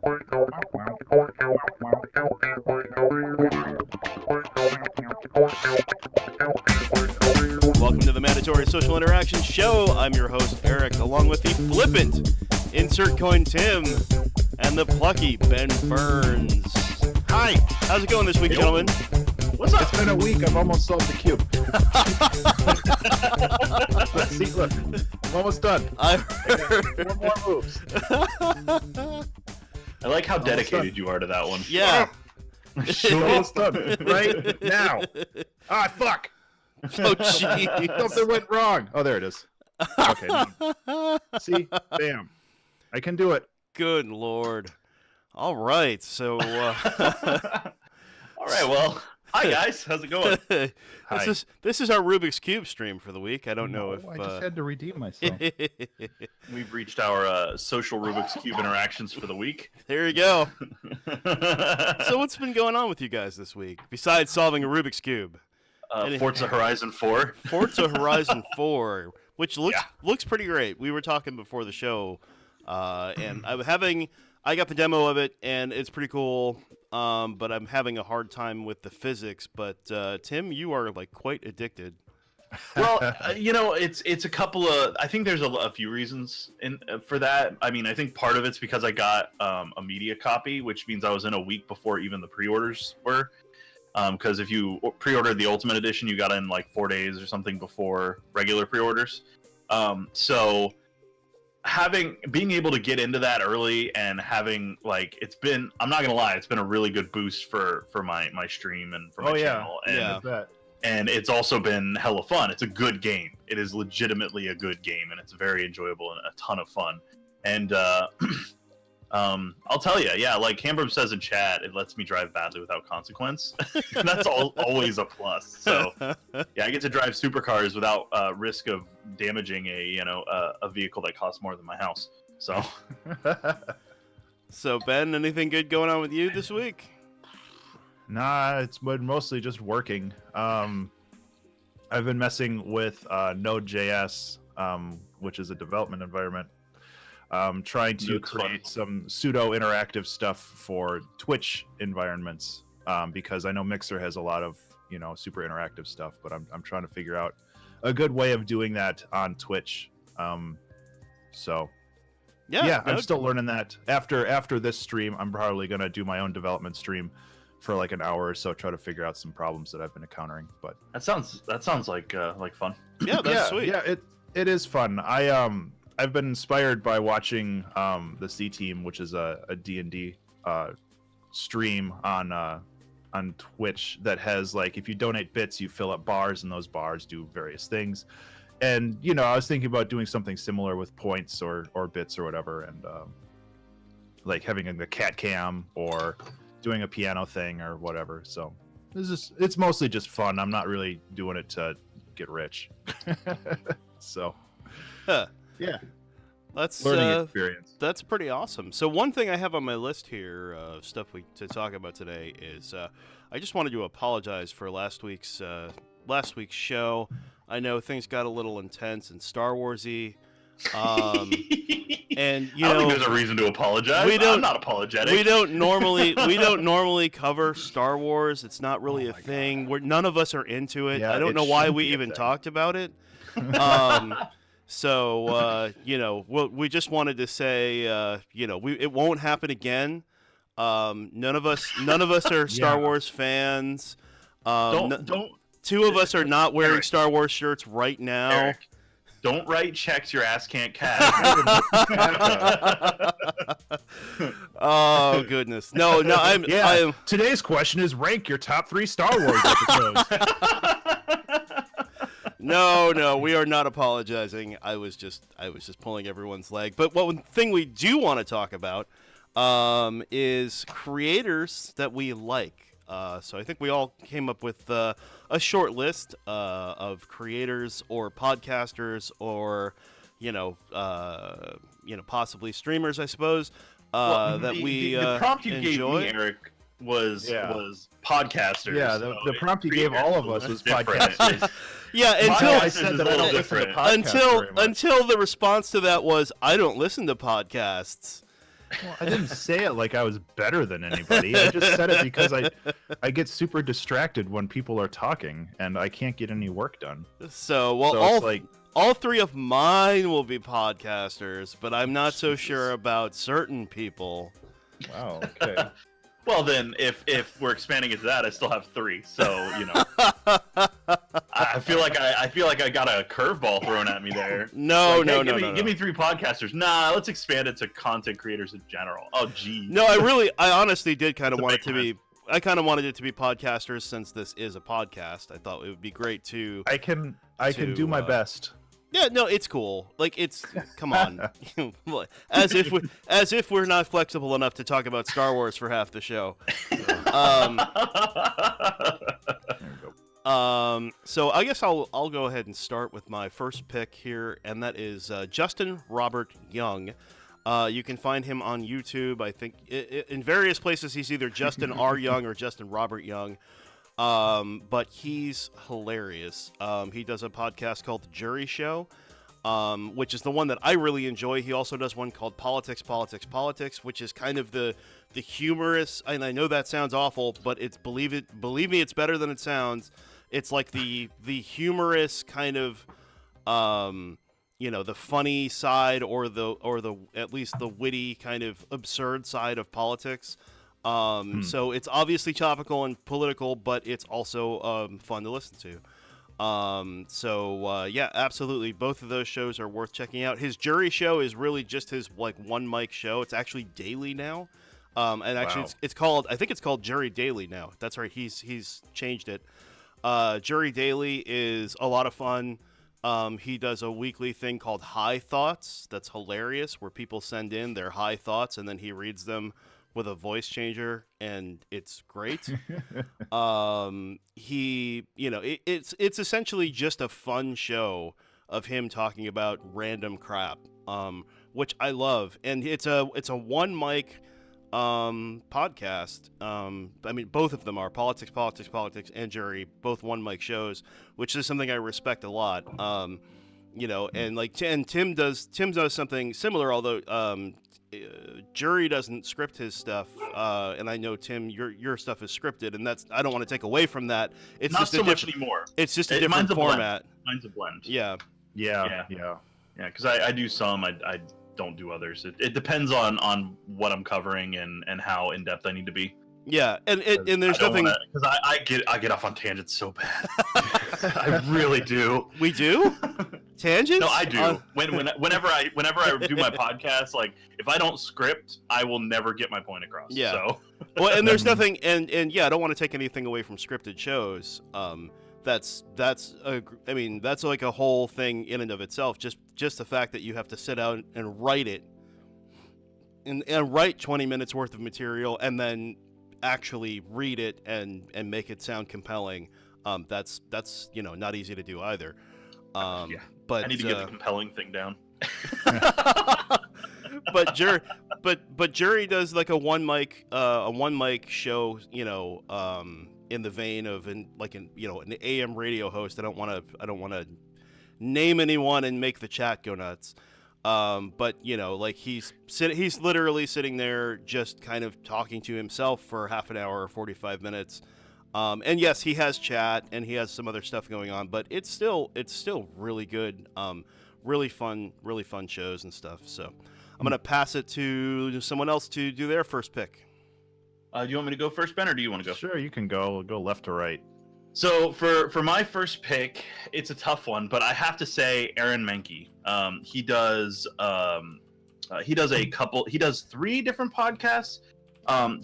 Welcome to the Mandatory Social Interaction Show. I'm your host, Eric, along with the flippant Insert Coin Tim and the plucky Ben Burns. Hi, how's it going this week, gentlemen? What's up? It's been a week. I've almost solved the cube. Let's see, look. I'm almost done. I heard. One more moves. I like how dedicated you are to that one. Yeah. Almost done. Right now. Ah, fuck. Oh, jeez. Something went wrong. Oh, there it is. Okay. See? Bam. I can do it. Good Lord. All right. So, All right, well, hi, guys. How's it going? This is our Rubik's Cube stream for the week. I don't know if... I just had to redeem myself. We've reached our social Rubik's Cube interactions for the week. There you go. So what's been going on with you guys this week, besides solving a Rubik's Cube? Forza Horizon 4. Forza Horizon 4, which looks pretty great. We were talking before the show, and I got the demo of it, and it's pretty cool, but I'm having a hard time with the physics. But Tim, you are like quite addicted. Well, it's a couple of. I think there's a few reasons for that. I mean, I think part of it's because I got a media copy, which means I was in a week before even the pre-orders were. Because if you pre-ordered the Ultimate Edition, you got in like 4 days or something before regular pre-orders. So being able to get into that early and having I'm not gonna lie, it's been a really good boost for my stream and for my channel. And it's also been hella fun. It's a good game. It is legitimately a good game, and it's very enjoyable and a ton of fun. And I'll tell you, like Hambrum says in chat, it lets me drive badly without consequence. That's always a plus. So I get to drive supercars without risk of damaging a vehicle that costs more than my house. So, So Ben, anything good going on with you this week? Nah, it's been mostly just working. I've been messing with Node.js, which is a development environment. Trying to create some pseudo-interactive stuff for Twitch environments, because I know Mixer has a lot of super interactive stuff, but I'm trying to figure out a good way of doing that on Twitch. I'm still learning that. After this stream, I'm probably gonna do my own development stream for like an hour or so, try to figure out some problems that I've been encountering. But that sounds like fun. Yeah, that's sweet. Yeah, it is fun. I've been inspired by watching the C Team, which is a D&D stream on Twitch that has if you donate bits, you fill up bars, and those bars do various things. And I was thinking about doing something similar with points or bits or whatever, and having the cat cam or doing a piano thing or whatever. So it's mostly just fun. I'm not really doing it to get rich. So. Huh. Yeah, that's learning experience. That's pretty awesome. So one thing I have on my list here of stuff to talk about today is I just wanted to apologize for last week's show. I know things got a little intense and Star Warsy, and I don't think there's a reason to apologize. I'm not apologetic. We don't normally cover Star Wars. It's not really a thing. None of us are into it. Yeah, I don't know why we even talked about it. So, we just wanted to say, it won't happen again. None of us are Star Wars fans. Two of us are not wearing Eric. Star Wars shirts right now. Eric, don't write checks your ass can't cash. Oh goodness, no. I'm. Today's question is: rank your top 3 Star Wars episodes. No, we are not apologizing. I was just pulling everyone's leg. But one thing we do want to talk about is creators that we like. So I think we all came up with a short list of creators or podcasters or possibly streamers, I suppose. The prompt you enjoy. gave me, Eric, was podcasters. Yeah, the prompt you gave all of us was podcasters. Yeah, I said that I don't listen to podcasts until the response to that was, I don't listen to podcasts. Well, I didn't say it like I was better than anybody. I just said it because I get super distracted when people are talking and I can't get any work done. So, well, So it's like, all three of mine will be podcasters, but I'm not so sure about certain people. wow, okay. Well, then, if we're expanding it to that, I still have 3. So I feel like I got a curveball thrown at me there. No, Like, no, hey, no, give no, me, Give no. me 3 podcasters. Nah, let's expand it to content creators in general. Oh, gee. No, I honestly did kind of It's a want it big to be. I kind of wanted it to be podcasters since this is a podcast. I thought it would be great to. I can do my best. Yeah, no, it's cool. Like it's come on, as if we're not flexible enough to talk about Star Wars for half the show. There we go. So I guess I'll go ahead and start with my first pick here, and that is Justin Robert Young. You can find him on YouTube. I think in various places he's either Justin R. Young or Justin Robert Young. But he's hilarious. He does a podcast called The Jury Show, which is the one that I really enjoy. He also does one called Politics, which is kind of the humorous, and I know that sounds awful, but it's believe me, it's better than it sounds. It's like the humorous kind of, the funny side or the at least the witty kind of absurd side of politics. So it's obviously topical and political, but it's also fun to listen to. Yeah, absolutely. Both of those shows are worth checking out. His Jury Show is really just his one mic show. It's actually daily now. And actually Wow. it's called, I think it's called Jury Daily now. That's right. He's changed it. Jury Daily is a lot of fun. He does a weekly thing called High Thoughts. That's hilarious, where people send in their high thoughts and then he reads them with a voice changer, and it's great. It's essentially just a fun show of him talking about random crap, which I love, and it's a one mic podcast. I mean, both of them are politics, and jury, both one mic shows, which is something I respect a lot. And Tim does something similar, although Jury doesn't script his stuff, and I know Tim, your stuff is scripted, and that's, I don't want to take away from that. It's Not just so a much different, anymore. it's just a different format. Mine's a blend. Yeah. Yeah. Because I do some, I don't do others. It depends on what I'm covering and how in depth I need to be. Yeah, and there's nothing, because I get off on tangents so bad. I really do. we do tangents. No, I do. Whenever I do my podcast, like if I don't script, I will never get my point across. Yeah. So. Well, and there's nothing, and yeah, I don't want to take anything away from scripted shows. That's like a whole thing in and of itself. Just the fact that you have to sit out and write it, and write 20 minutes worth of material, and then actually read it and make it sound compelling. That's not easy to do either. Yeah. But I need to get the compelling thing down. but Jury does like a one mic show, in the vein of an AM radio host. I don't want to name anyone and make the chat go nuts. But he's literally sitting there just kind of talking to himself for half an hour or 45 minutes. And yes, he has chat and he has some other stuff going on, but it's still really good. Really fun shows and stuff. So I'm going to pass it to someone else to do their first pick. Do you want me to go first, Ben, or do you want to go? Sure, you can go left to right. So for my first pick, it's a tough one, but I have to say Aaron Mahnke. He does 3 different podcasts.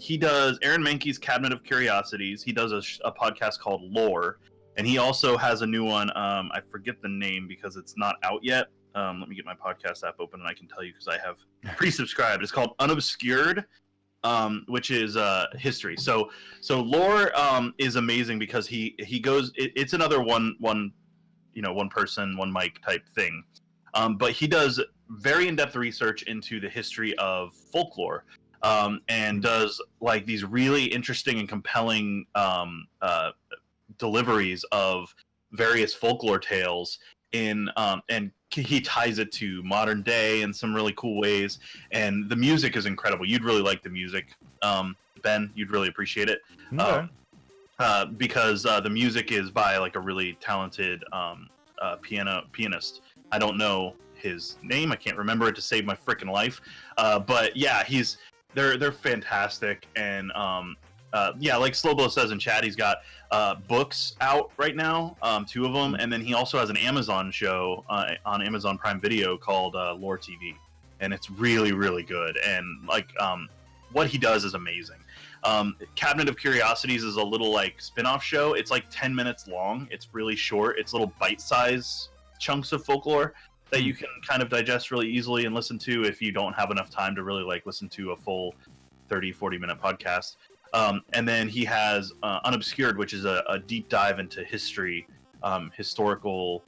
He does Aaron Mahnke's Cabinet of Curiosities. He does a podcast called Lore, and he also has a new one. I forget the name because it's not out yet. Let me get my podcast app open and I can tell you because I have pre-subscribed. It's called Unobscured, which is history. So Lore is amazing because he goes. It's another one person, one mic type thing, but he does very in-depth research into the history of folklore, and does like these really interesting and compelling deliveries of various folklore tales. and he ties it to modern day in some really cool ways, and the music is incredible. You'd really like the music, Ben. You'd really appreciate it. Okay. Because the music is by like a really talented pianist. I don't know his name. I can't remember it to save my freaking life. But yeah, they're fantastic. And yeah, like Slowblow says in chat, he's got books out right now, 2 of them, and then he also has an Amazon show on Amazon Prime Video called Lore TV, and it's really, really good. And like what he does is amazing. Cabinet of Curiosities is a little like spin-off show. It's like 10 minutes long. It's really short. It's little bite-sized chunks of folklore that you can kind of digest really easily and listen to if you don't have enough time to really like listen to a full 30-40 minute podcast. And then he has Unobscured, which is a deep dive into history, historical,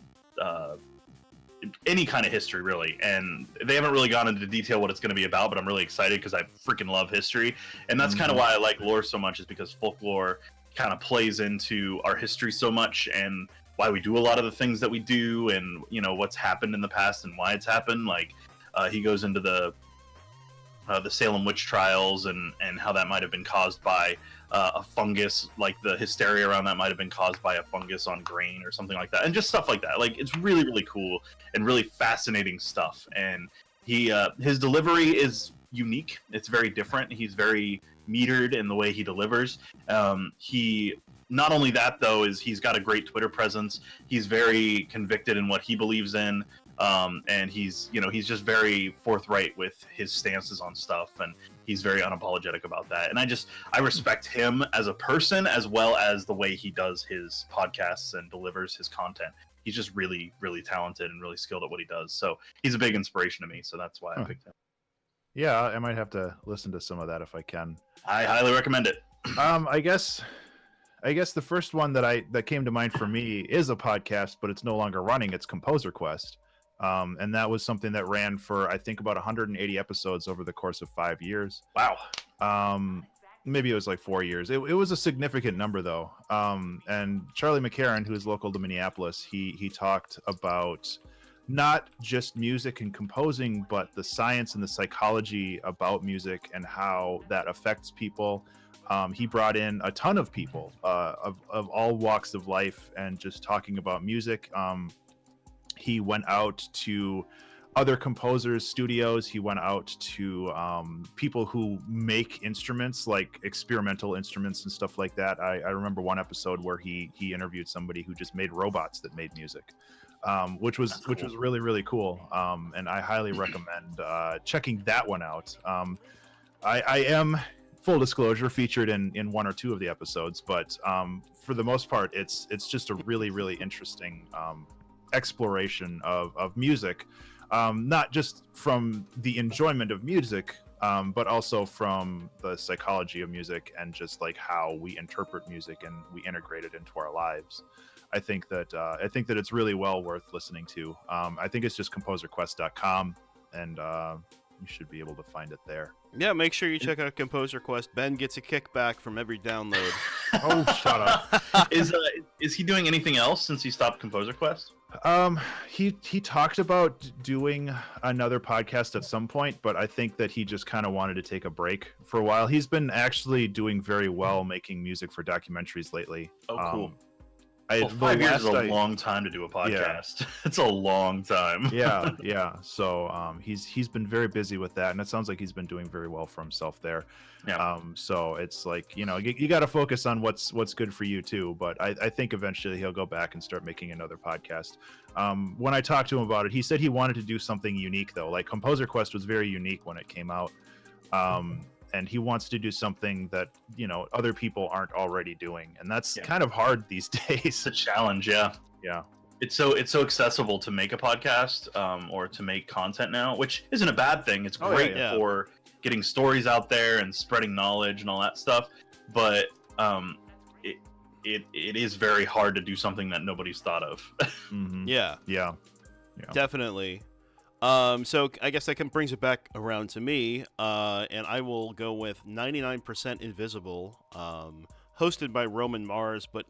any kind of history really. And they haven't really gone into detail what it's going to be about, but I'm really excited because I freaking love history. And that's kind of why I like lore so much, is because folklore kind of plays into our history so much, and why we do a lot of the things that we do, and you know what's happened in the past and why it's happened. Like he goes into the Salem witch trials and how that might have been caused by a fungus, like the hysteria around that might have been caused by a fungus on grain or something like that, and just stuff like that. Like it's really, really cool and really fascinating stuff. And he his delivery is unique. It's very different. He's very metered in the way he delivers. He not only that though, is he's got a great Twitter presence. He's very convicted in what he believes in. And he's just very forthright with his stances on stuff, and he's very unapologetic about that. And I respect him as a person, as well as the way he does his podcasts and delivers his content. He's just really, really talented and really skilled at what he does. So he's a big inspiration to me. So that's why I picked him. Yeah, I might have to listen to some of that if I can. I highly recommend it. I guess the first one that came to mind for me is a podcast, but it's no longer running. It's Composer Quest. And that was something that ran for, I think, about 180 episodes over the course of 5 years. Wow. Maybe it was like 4 years. It was a significant number, though. And Charlie McCarran, who is local to Minneapolis, he talked about not just music and composing, but the science and the psychology about music and how that affects people. He brought in a ton of people of all walks of life and just talking about music. He went out to other composers' studios. He went out to people who make instruments, like experimental instruments and stuff like that. I remember one episode where he interviewed somebody who just made robots that made music, which was really, really cool. And I highly recommend checking that one out. I am, full disclosure, featured in 1 or 2 of the episodes, but for the most part, it's just a really, really interesting exploration of music, not just from the enjoyment of music, but also from the psychology of music and just like how we interpret music and we integrate it into our lives. I think that it's really well worth listening to. I think it's just composerquest.com, and you should be able to find it there. Yeah, make sure you check out Composer Quest. Ben gets a kickback from every download. Oh, shut up. Is he doing anything else since he stopped Composer Quest? He talked about doing another podcast at some point, but I think that he just kind of wanted to take a break for a while. He's been actually doing very well making music for documentaries lately. Oh, cool. 5 years is a long time to do a podcast. Yeah. It's a long time. yeah. So he's been very busy with that, and it sounds like he's been doing very well for himself there. Yeah. So it's like, you got to focus on what's good for you too. But I think eventually he'll go back and start making another podcast. When I talked to him about it, he said he wanted to do something unique though. Like Composer Quest was very unique when it came out. And he wants to do something that other people aren't already doing, and that's kind of hard these days. It's a challenge. Yeah. It's so accessible to make a podcast or to make content now, which isn't a bad thing. It's great for getting stories out there and spreading knowledge and all that stuff, but it is very hard to do something that nobody's thought of. Mm-hmm. Yeah, definitely. So I guess that brings it back around to me, and I will go with 99% Invisible, hosted by Roman Mars, but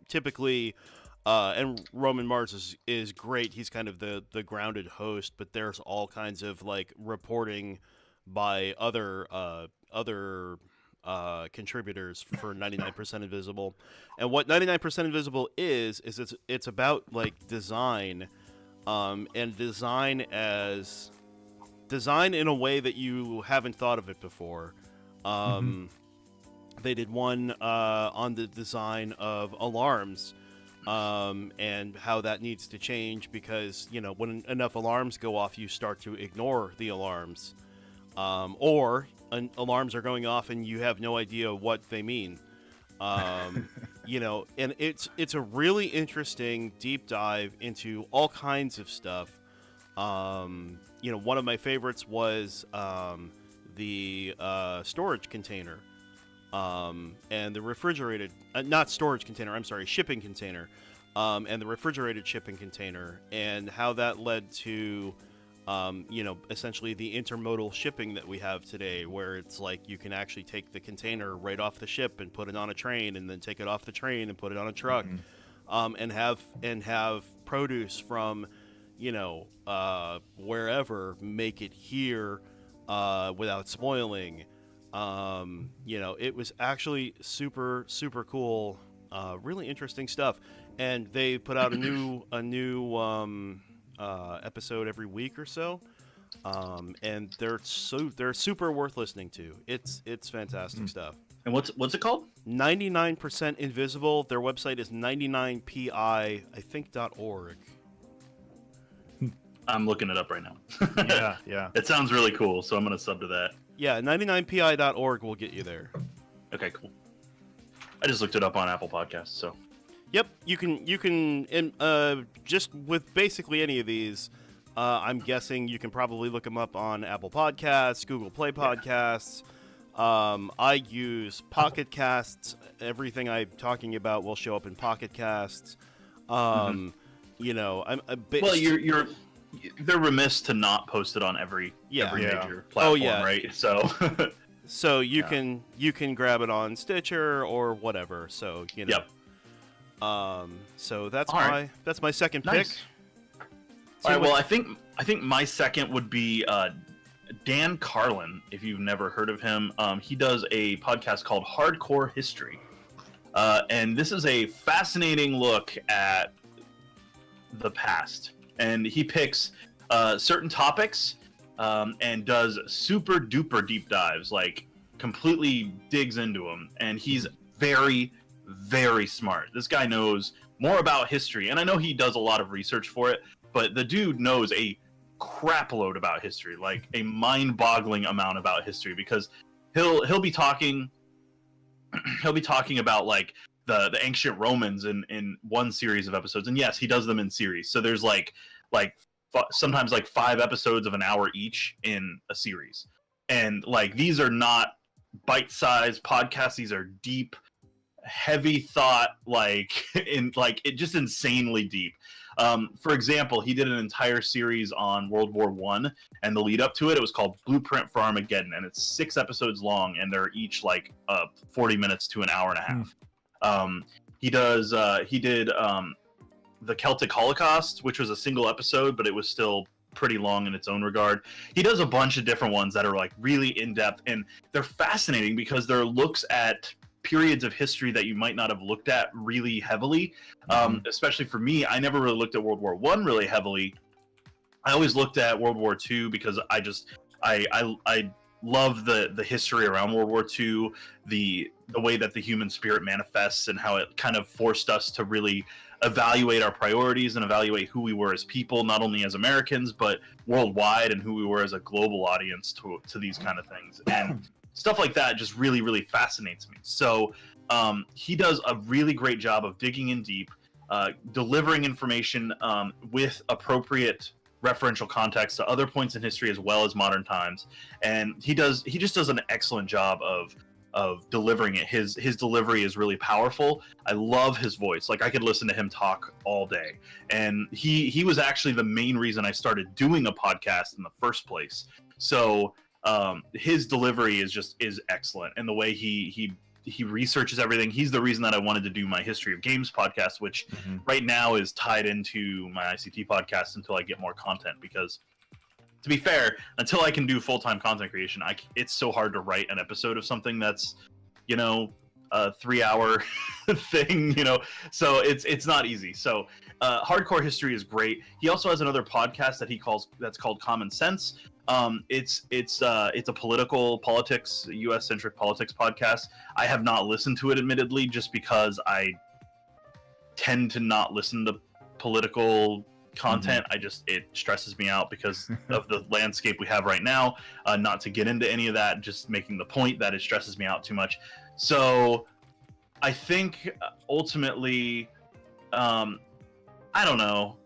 typically And Roman Mars is great. He's kind of the grounded host, but there's all kinds of like reporting by other contributors for 99% Invisible. And what 99% Invisible is it's about like design, and design in a way that you haven't thought of it before. They did one on the design of alarms, and how that needs to change because, you know, when enough alarms go off, you start to ignore the alarms. Or alarms are going off and you have no idea what they mean. You know, and it's a really interesting deep dive into all kinds of stuff. You know, one of my favorites was the storage container, and the refrigerated, not storage container, I'm sorry, shipping container, and the refrigerated shipping container, and how that led to, you know, essentially the intermodal shipping that we have today, where it's like you can actually take the container right off the ship and put it on a train, and then take it off the train and put it on a truck, and have produce from, you know, wherever, make it here without spoiling. You know, it was actually super cool, really interesting stuff, and they put out a new episode every week or so, and they're super worth listening to. It's fantastic stuff. And what's it called? 99% Invisible. Their website is 99pi, I think .org. I'm looking it up right now. Yeah. It sounds really cool, so I'm gonna sub to that. Yeah, 99pi.org will get you there. Okay, cool. I just looked it up on Apple Podcasts, so. Yep, you can just with basically any of these, I'm guessing you can probably look them up on Apple Podcasts, Google Play Podcasts. I use Pocket Casts. Everything I'm talking about will show up in Pocket Casts. You know, I'm a bit. Well, they're remiss to not post it on every major platform, right? So. So you can grab it on Stitcher or whatever. So, you know. Yep. So that's right. that's my second Nice. pick. All right. Well, I think my second would be Dan Carlin. If you've never heard of him, he does a podcast called Hardcore History, and this is a fascinating look at the past. And he picks certain topics and does super duper deep dives, like completely digs into them. And he's very, very smart. This guy knows more about history, and I know he does a lot of research for it, but the dude knows a crap load about history, like a mind-boggling amount about history, because he'll be talking about like the ancient Romans in one series of episodes, and yes, he does them in series. So there's sometimes like 5 episodes of an hour each in a series, and like these are not bite-sized podcasts. These are deep, heavy thought, just insanely deep. For example, he did an entire series on World War I, and the lead up to it was called Blueprint for Armageddon, and it's 6 episodes long, and they're each like 40 minutes to an hour and a half. He did the Celtic Holocaust, which was a single episode, but it was still pretty long in its own regard. He does a bunch of different ones that are like really in depth, and they're fascinating because they're looks at periods of history that you might not have looked at really heavily. Especially for me, I never really looked at World War I really heavily. I always looked at World War II because I love the history around World War II, the way that the human spirit manifests, and how it kind of forced us to really evaluate our priorities and evaluate who we were as people, not only as Americans, but worldwide, and who we were as a global audience to these kind of things. And stuff like that just really, really fascinates me. So he does a really great job of digging in deep, delivering information with appropriate referential context to other points in history as well as modern times. And he just does an excellent job of delivering it. His delivery is really powerful. I love his voice. Like, I could listen to him talk all day. And he was actually the main reason I started doing a podcast in the first place. So his delivery is excellent, and the way he he researches everything. He's the reason that I wanted to do my History of Games podcast, which right now is tied into my ICT podcast until I get more content. Because, to be fair, until I can do full-time content creation, it's so hard to write an episode of something that's, you know, a 3-hour thing, you know, so it's not easy. So Hardcore History is great. He also has another podcast that's called Common Sense. It's a politics, U.S. centric politics podcast. I have not listened to it, admittedly, just because I tend to not listen to political content. It stresses me out because of the landscape we have right now. Not to get into any of that, just making the point that it stresses me out too much. So I think ultimately, I don't know.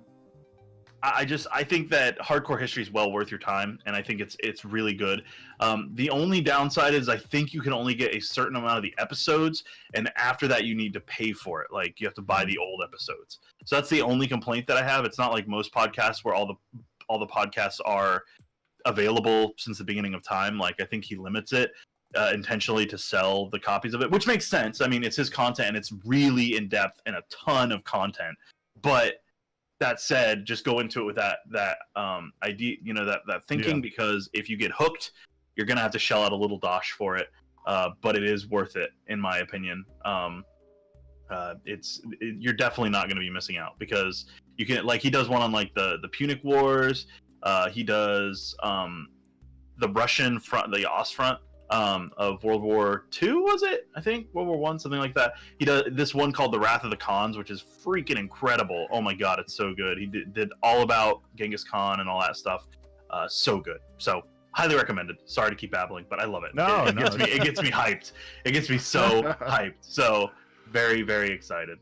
I think that Hardcore History is well worth your time, and I think it's really good. The only downside is I think you can only get a certain amount of the episodes, and after that you need to pay for it. Like, you have to buy the old episodes. So that's the only complaint that I have. It's not like most podcasts where all the podcasts are available since the beginning of time. Like, I think he limits it intentionally to sell the copies of it, which makes sense. I mean, it's his content, and it's really in depth and a ton of content. But that said, just go into it with that idea, you know, that thinking, because if you get hooked, you're gonna have to shell out a little dosh for it. But it is worth it, in my opinion. You're definitely not gonna be missing out, because you can, like, he does one on like the Punic Wars. He does the Russian front, the Ostfront of World War II, was it? I think World War I, something like that. He does this one called The Wrath of the Khans, which is freaking incredible. Oh my god, it's so good. He did all about Genghis Khan and all that stuff. So good. So highly recommended. Sorry to keep babbling, but I love it. It gets me hyped. It gets me so hyped. So very, very excited.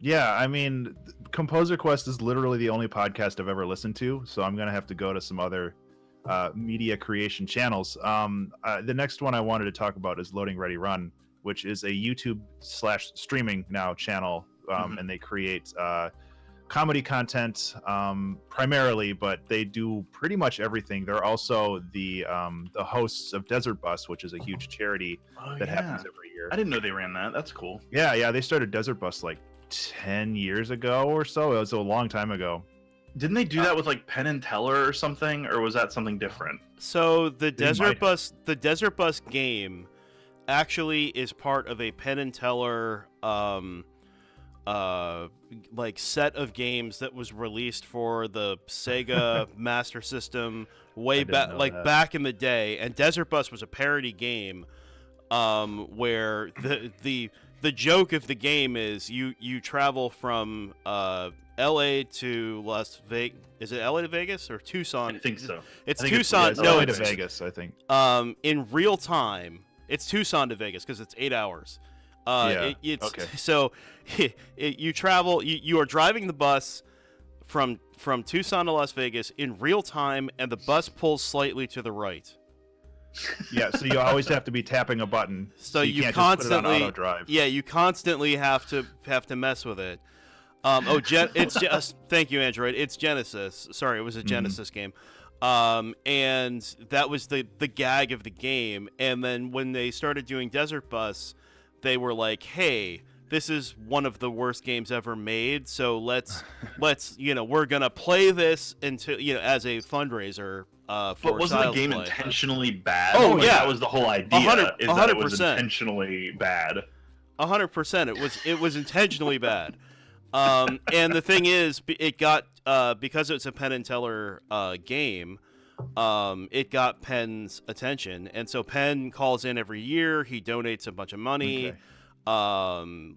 Yeah, I mean, Composer Quest is literally the only podcast I've ever listened to, so I'm gonna have to go to some other media creation channels. The next one I wanted to talk about is Loading Ready Run, which is a YouTube/streaming now channel, and they create comedy content primarily, but they do pretty much everything. They're also the hosts of Desert Bus, which is a huge charity that happens every year. I didn't know they ran that. That's cool. Yeah, they started Desert Bus like 10 years ago or so. It was a long time ago. Didn't they do that with like Penn and Teller or something, or was that something different? So the Desert Bus game actually is part of a Penn and Teller like set of games that was released for the Sega Master System way back, like back in the day. And Desert Bus was a parody game where the joke of the game is you travel from LA to Las Vegas. Is it LA to Vegas or Tucson? I think so. It's Tucson. No, LA to Vegas, I think. In real time, it's Tucson to Vegas because it's 8 hours. It's okay. So you travel. You are driving the bus from Tucson to Las Vegas in real time, and the bus pulls slightly to the right. Yeah, so you always have to be tapping a button. So you can't constantly just put it on auto drive. Yeah, you constantly have to mess with it. It's just thank you, Android. It's Genesis. Sorry, it was a Genesis game. And that was the gag of the game. And then when they started doing Desert Bus, they were like, "Hey, this is one of the worst games ever made. So let's we're gonna play this until as a fundraiser." But wasn't the game intentionally bad? Oh, yeah, that was the whole idea. 100%. That it was intentionally bad. 100%. It was intentionally bad. And the thing is, it got because it's a Penn and Teller game. It got Penn's attention, and so Penn calls in every year. He donates a bunch of money, and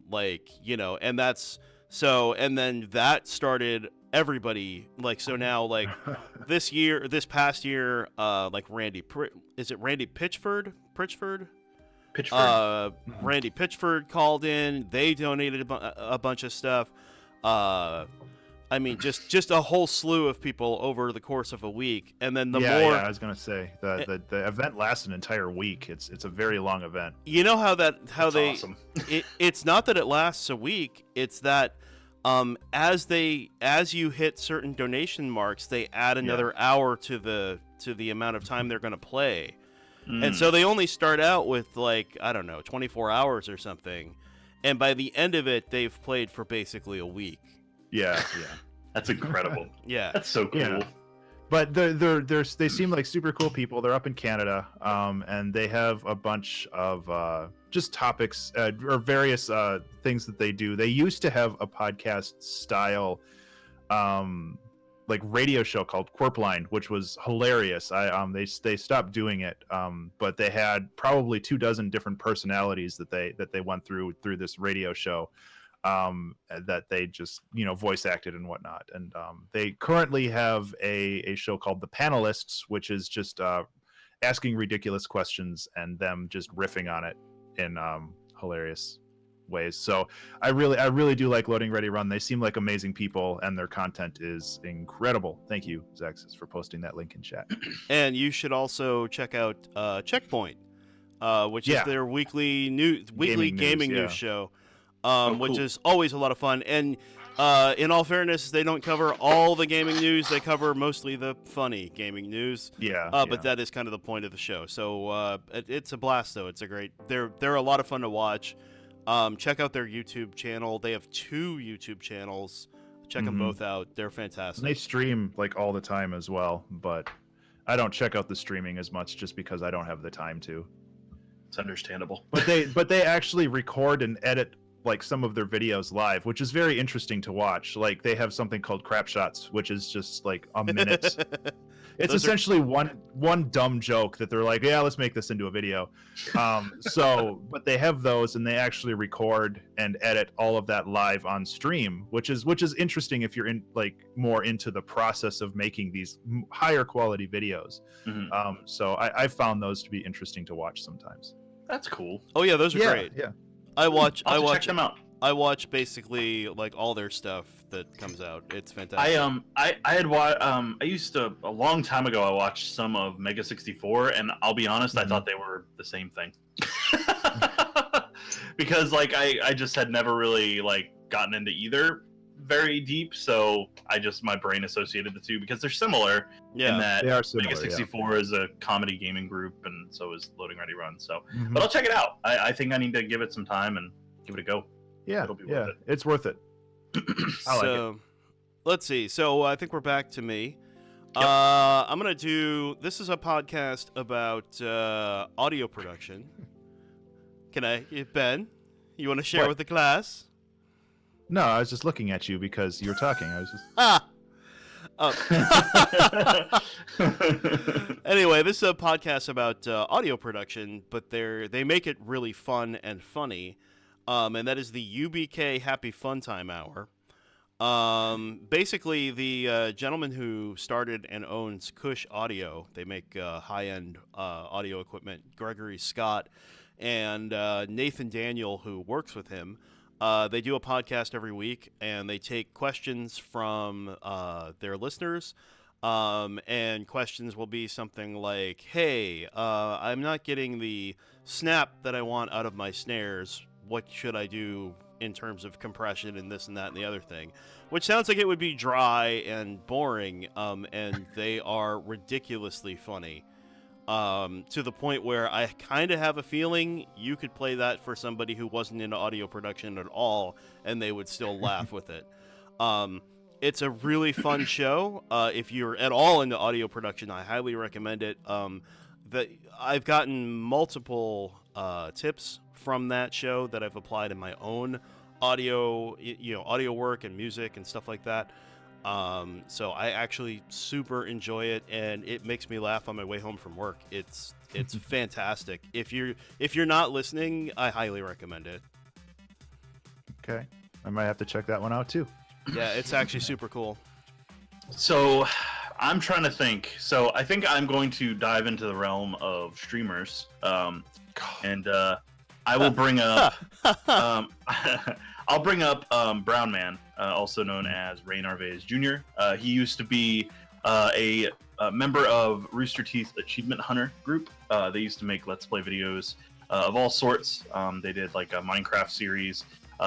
that's so. And then that started everybody this past year, like Randy Pitchford? Randy Pitchford called in. They donated a bunch of stuff. I mean, just a whole slew of people over the course of a week, and then I was gonna say the event lasts an entire week. It's a very long event. You know That's awesome. It's not that it lasts a week. It's that as you hit certain donation marks, they add another hour to the amount of time they're going to play. And so they only start out with like, I don't know, 24 hours or something. And by the end of it, they've played for basically a week. Yeah. That's incredible. Yeah. That's so cool. Yeah. But they seem like super cool people. They're up in Canada, and they have a bunch of just topics or various things that they do. They used to have a podcast style like radio show called Quirpline, which was hilarious. They stopped doing it, but they had probably 24 different personalities that they went through this radio show. That they just voice acted and whatnot, and they currently have a show called The Panelists, which is just asking ridiculous questions and them just riffing on it in hilarious ways. So I really do like Loading Ready Run. They seem like amazing people, and their content is incredible. Thank you, Zaxis, for posting that link in chat. And you should also check out Checkpoint, which is their weekly gaming news show. Which is always a lot of fun. And in all fairness, they don't cover all the gaming news. They cover mostly the funny gaming news. But that is kind of the point of the show. So it's a blast, though. It's a great. They're a lot of fun to watch. Check out their YouTube channel. They have 2 YouTube channels. Check them both out. They're fantastic. And they stream like all the time as well, but I don't check out the streaming as much just because I don't have the time to. It's understandable. But they actually record and edit like some of their videos live, which is very interesting to watch. Like they have something called Crap Shots, which is just like a minute. It's essentially one dumb joke that they're like, yeah, let's make this into a video. But they have those, and they actually record and edit all of that live on stream, which is interesting if you're more into the process of making these higher quality videos. So I found those to be interesting to watch sometimes. That's cool. Oh yeah, those are great. Yeah. I watch check them out. I watch basically like all their stuff that comes out. It's fantastic. I used to a long time ago. I watched some of Mega 64, and I'll be honest, I thought they were the same thing. Because like I just had never really like gotten into either very deep, so my brain associated the two because they're similar. Yeah, in that they are similar, Mega 64 is a comedy gaming group, and so is Loading Ready Run. So, but I'll check it out. I think I need to give it some time and give it a go. Yeah, it'll be worth it. It's worth it. I like it. Let's see. So I think we're back to me. Yep. I'm gonna do. This is a podcast about audio production. Ben? You want to share What? with the class? No, I was just looking at you because you were talking. I was just. Anyway, this is a podcast about audio production, but they make it really fun and funny, and that is the UBK Happy Fun Time Hour. Basically, the gentleman who started and owns Cush Audio, they make high-end audio equipment, Gregory Scott, and Nathan Daniel, who works with him. They do a podcast every week, and they take questions from their listeners. And questions will be something like, hey, I'm not getting the snap that I want out of my snares. What should I do in terms of compression and this and that and the other thing? Which sounds like it would be dry and boring, and they are ridiculously funny. To the point where I kind of have a feeling you could play that for somebody who wasn't into audio production at all, and they would still laugh with it. It's a really fun show. If you're at all into audio production, I highly recommend it. I've gotten multiple tips from that show that I've applied in my own audio work and music and stuff like that. So I actually super enjoy it, and it makes me laugh on my way home from work. It's fantastic. If you're not listening, I highly recommend it. Okay, I might have to check that one out too. Yeah, it's actually super cool. So I'm trying to think. So I think I'm going to dive into the realm of streamers, and I will bring up. I'll bring up Brown Man, also known as Ray Narvaez Jr. He used to be a member of Rooster Teeth's Achievement Hunter group. They used to make Let's Play videos of all sorts. They did like a Minecraft series.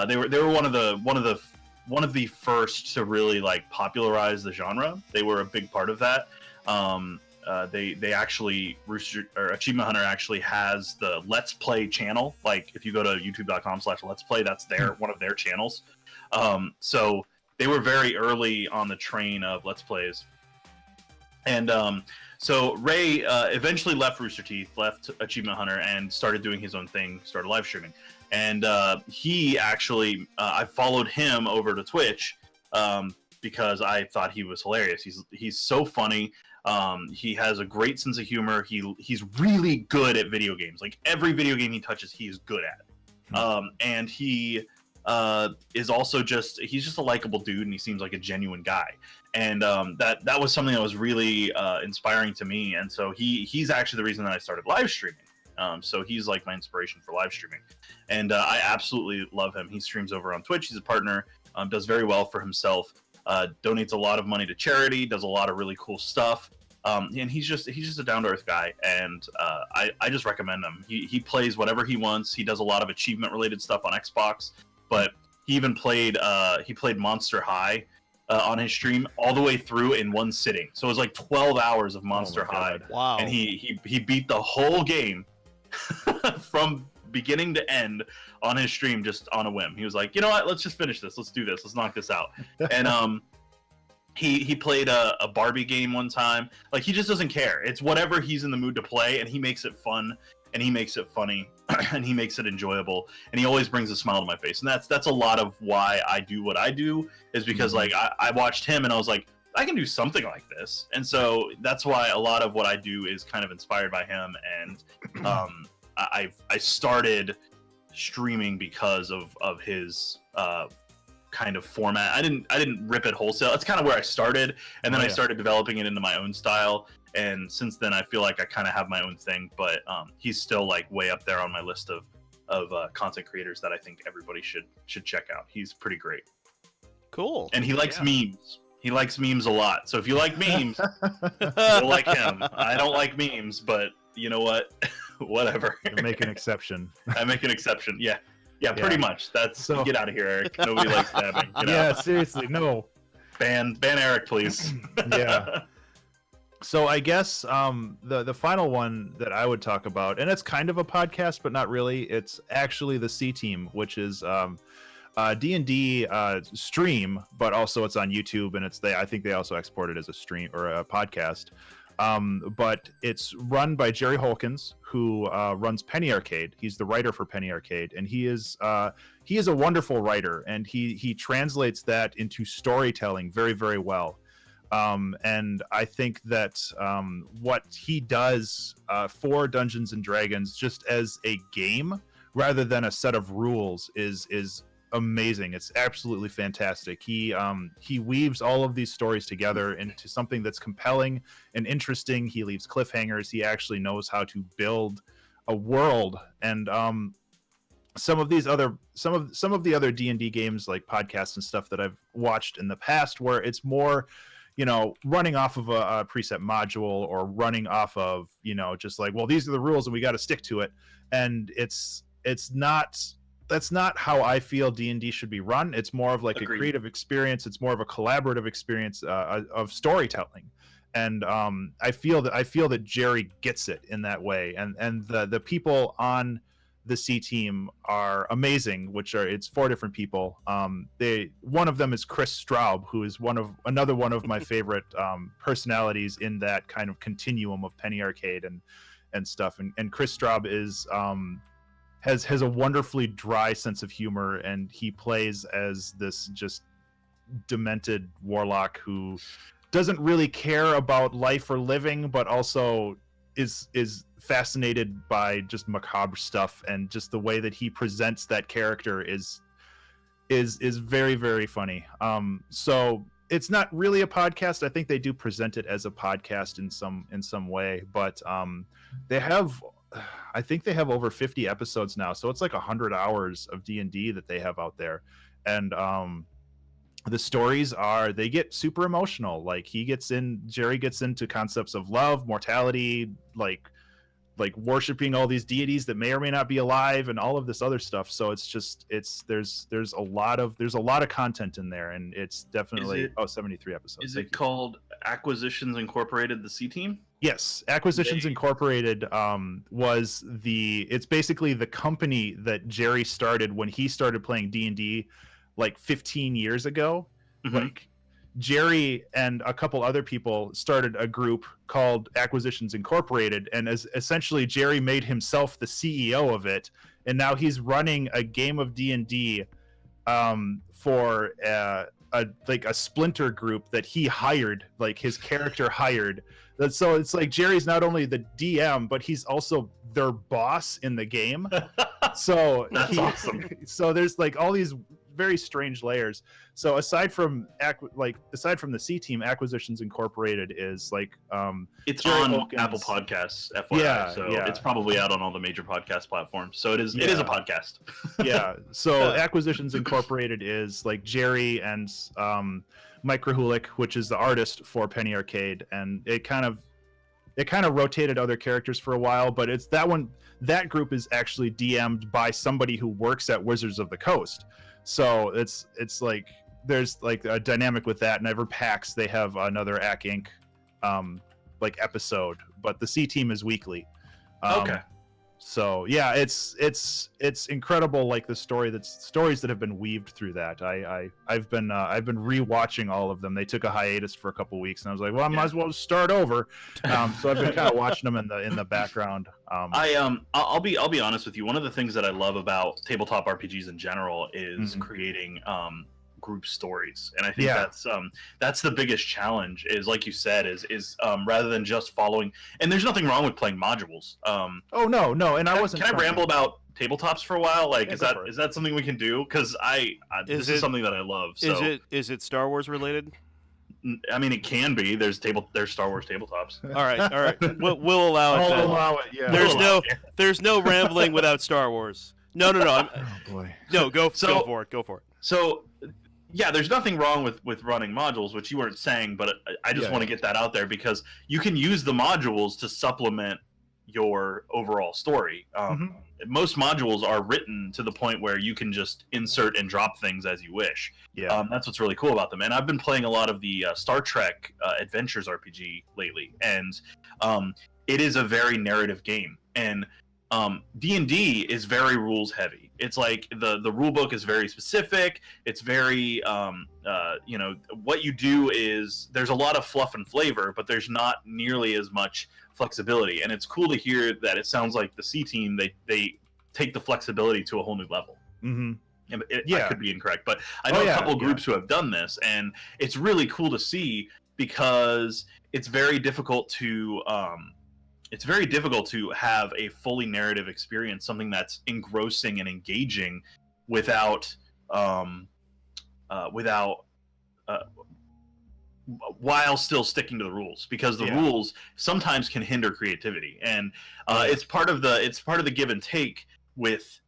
They were one of the first to really like popularize the genre. They were a big part of that. they actually Achievement Hunter actually has the Let's Play channel. Like if you go to youtube.com/Let's Play, that's one of their channels. So they were very early on the train of Let's Plays. And so Ray eventually left Rooster Teeth, left Achievement Hunter, and started doing his own thing, started live streaming. And he actually, I followed him over to Twitch because I thought he was hilarious. He's so funny. He has a great sense of humor. He's really good at video games. Like every video game he touches, he is good at. And he is also he's just a likable dude, and he seems like a genuine guy. And that was something that was really inspiring to me. And so he's actually the reason that I started live streaming. So he's like my inspiration for live streaming. And I absolutely love him. He streams over on Twitch. He's a partner, does very well for himself, donates a lot of money to charity, does a lot of really cool stuff. And he's just a down-to-earth guy, and I just recommend him. He plays whatever he wants. He does a lot of achievement-related stuff on Xbox, but he even played Monster High on his stream all the way through in one sitting. So it was like 12 hours of Monster High. Wow! And he beat the whole game from beginning to end on his stream just on a whim. He was like, you know what? Let's just finish this. Let's do this. Let's knock this out. And he played a Barbie game one time. Like he just doesn't care. It's whatever he's in the mood to play, and he makes it fun, and he makes it funny, and he makes it enjoyable, and he always brings a smile to my face. And that's a lot of why I do what I do, is because like I watched him and I was like, I can do something like this. And so that's why a lot of what I do is kind of inspired by him. And I started streaming because of his kind of format. I didn't rip it wholesale. That's kind of where I started, and then I started developing it into my own style. And since then, I feel like I kind of have my own thing. But he's still like way up there on my list of content creators that I think everybody should check out. He's pretty great. Cool. And he likes memes. He likes memes a lot. So if you like memes, you'll like him. I don't like memes, but you know what? Whatever. You make an exception. I make an exception. Yeah. Yeah, pretty much. That's so. Get out of here, Eric. Nobody likes stabbing. Get out. Seriously, no. Ban Eric, please. Yeah. So I guess the final one that I would talk about, and it's kind of a podcast, but not really. It's actually the C Team, which is D&D stream, but also it's on YouTube, and I think they also export it as a stream or a podcast. But it's run by Jerry Holkins, who runs Penny Arcade. He's the writer for Penny Arcade, and he is a wonderful writer, and he translates that into storytelling very, very well. And I think that what he does for Dungeons and Dragons, just as a game rather than a set of rules, is amazing. It's absolutely fantastic. He weaves all of these stories together into something that's compelling and interesting. He leaves cliffhangers. He actually knows how to build a world. And some of the other D&D games, like podcasts and stuff that I've watched in the past, where it's more, running off of a preset module, or running off of, just like, well, these are the rules and we got to stick to it. And that's not how I feel D&D should be run. It's more of like Agreed. A creative experience. It's more of a collaborative experience of storytelling. And I feel that Jerry gets it in that way. And the people on the C Team are amazing, it's 4 different people. One of them is Chris Straub, who is another one of my favorite personalities in that kind of continuum of Penny Arcade and stuff. And Chris Straub is has a wonderfully dry sense of humor, and he plays as this just demented warlock who doesn't really care about life or living, but also is fascinated by just macabre stuff, and just the way that he presents that character is very, very funny. So it's not really a podcast. I think they do present it as a podcast in some way, but I think they have over 50 episodes now, so it's like 100 hours of D&D that they have out there. And the stories they get super emotional. Like Jerry gets into concepts of love, mortality, like worshiping all these deities that may or may not be alive, and all of this other stuff. So there's a lot of content in there, and it's definitely 73 episodes. Is it called Acquisitions Incorporated, the C Team? Yes, Acquisitions Incorporated it's basically the company that Jerry started when he started playing D&D like 15 years ago. Mm-hmm. Like Jerry and a couple other people started a group called Acquisitions Incorporated, and as essentially Jerry made himself the CEO of it, and now he's running a game of D&D for a splinter group that he hired, like his character hired. So it's like Jerry's not only the DM, but he's also their boss in the game. So That's awesome. So there's like all these very strange layers. So aside from the C Team, Acquisitions Incorporated is like it's Jerry on Wilkins. Apple Podcasts, FYI. So it's probably out on all the major podcast platforms. So it is a podcast. Yeah. So Acquisitions Incorporated is like Jerry and Mike Krahulik, which is the artist for Penny Arcade, and it kind of rotated other characters for a while, but it's that group is actually DM'd by somebody who works at Wizards of the Coast. So it's like there's like a dynamic with that, and every PAX they have another AC Inc. Like episode, but the C Team is weekly. Okay. So yeah, it's incredible, like the stories that have been weaved through that. I've been rewatching all of them. They took a hiatus for a couple weeks, and I was like, well, I might as well start over. So I've been kind of watching them in the background. I'll be honest with you. One of the things that I love about tabletop RPGs in general is creating group stories, and I think that's the biggest challenge. Is like you said, is rather than just following. And there's nothing wrong with playing modules. Oh no, and I wasn't. Can I ramble about tabletabletops for a while? Like, is that something we can do? Because this is something that I love. So. Is it Star Wars related? I mean, it can be. There's Star Wars tabletops. All right. We'll allow it. I'll allow it. Yeah. There's no rambling without Star Wars. No. Oh boy. No, go for it. Go for it. So, yeah, there's nothing wrong with running modules, which you weren't saying, but I just want to get that out there because you can use the modules to supplement your overall story. Most modules are written to the point where you can just insert and drop things as you wish. Yeah, that's what's really cool about them. And I've been playing a lot of the Star Trek Adventures RPG lately, and it is a very narrative game. And D&D is very rules heavy. It's like the rule book is very specific. It's very what you do is there's a lot of fluff and flavor, but there's not nearly as much flexibility. And it's cool to hear that it sounds like the C Team they take the flexibility to a whole new level. I could be incorrect, but I know a couple groups who have done this, and it's really cool to see because it's very difficult to have a fully narrative experience, something that's engrossing and engaging without while still sticking to the rules, because the rules sometimes can hinder creativity, and it's part of the give and take with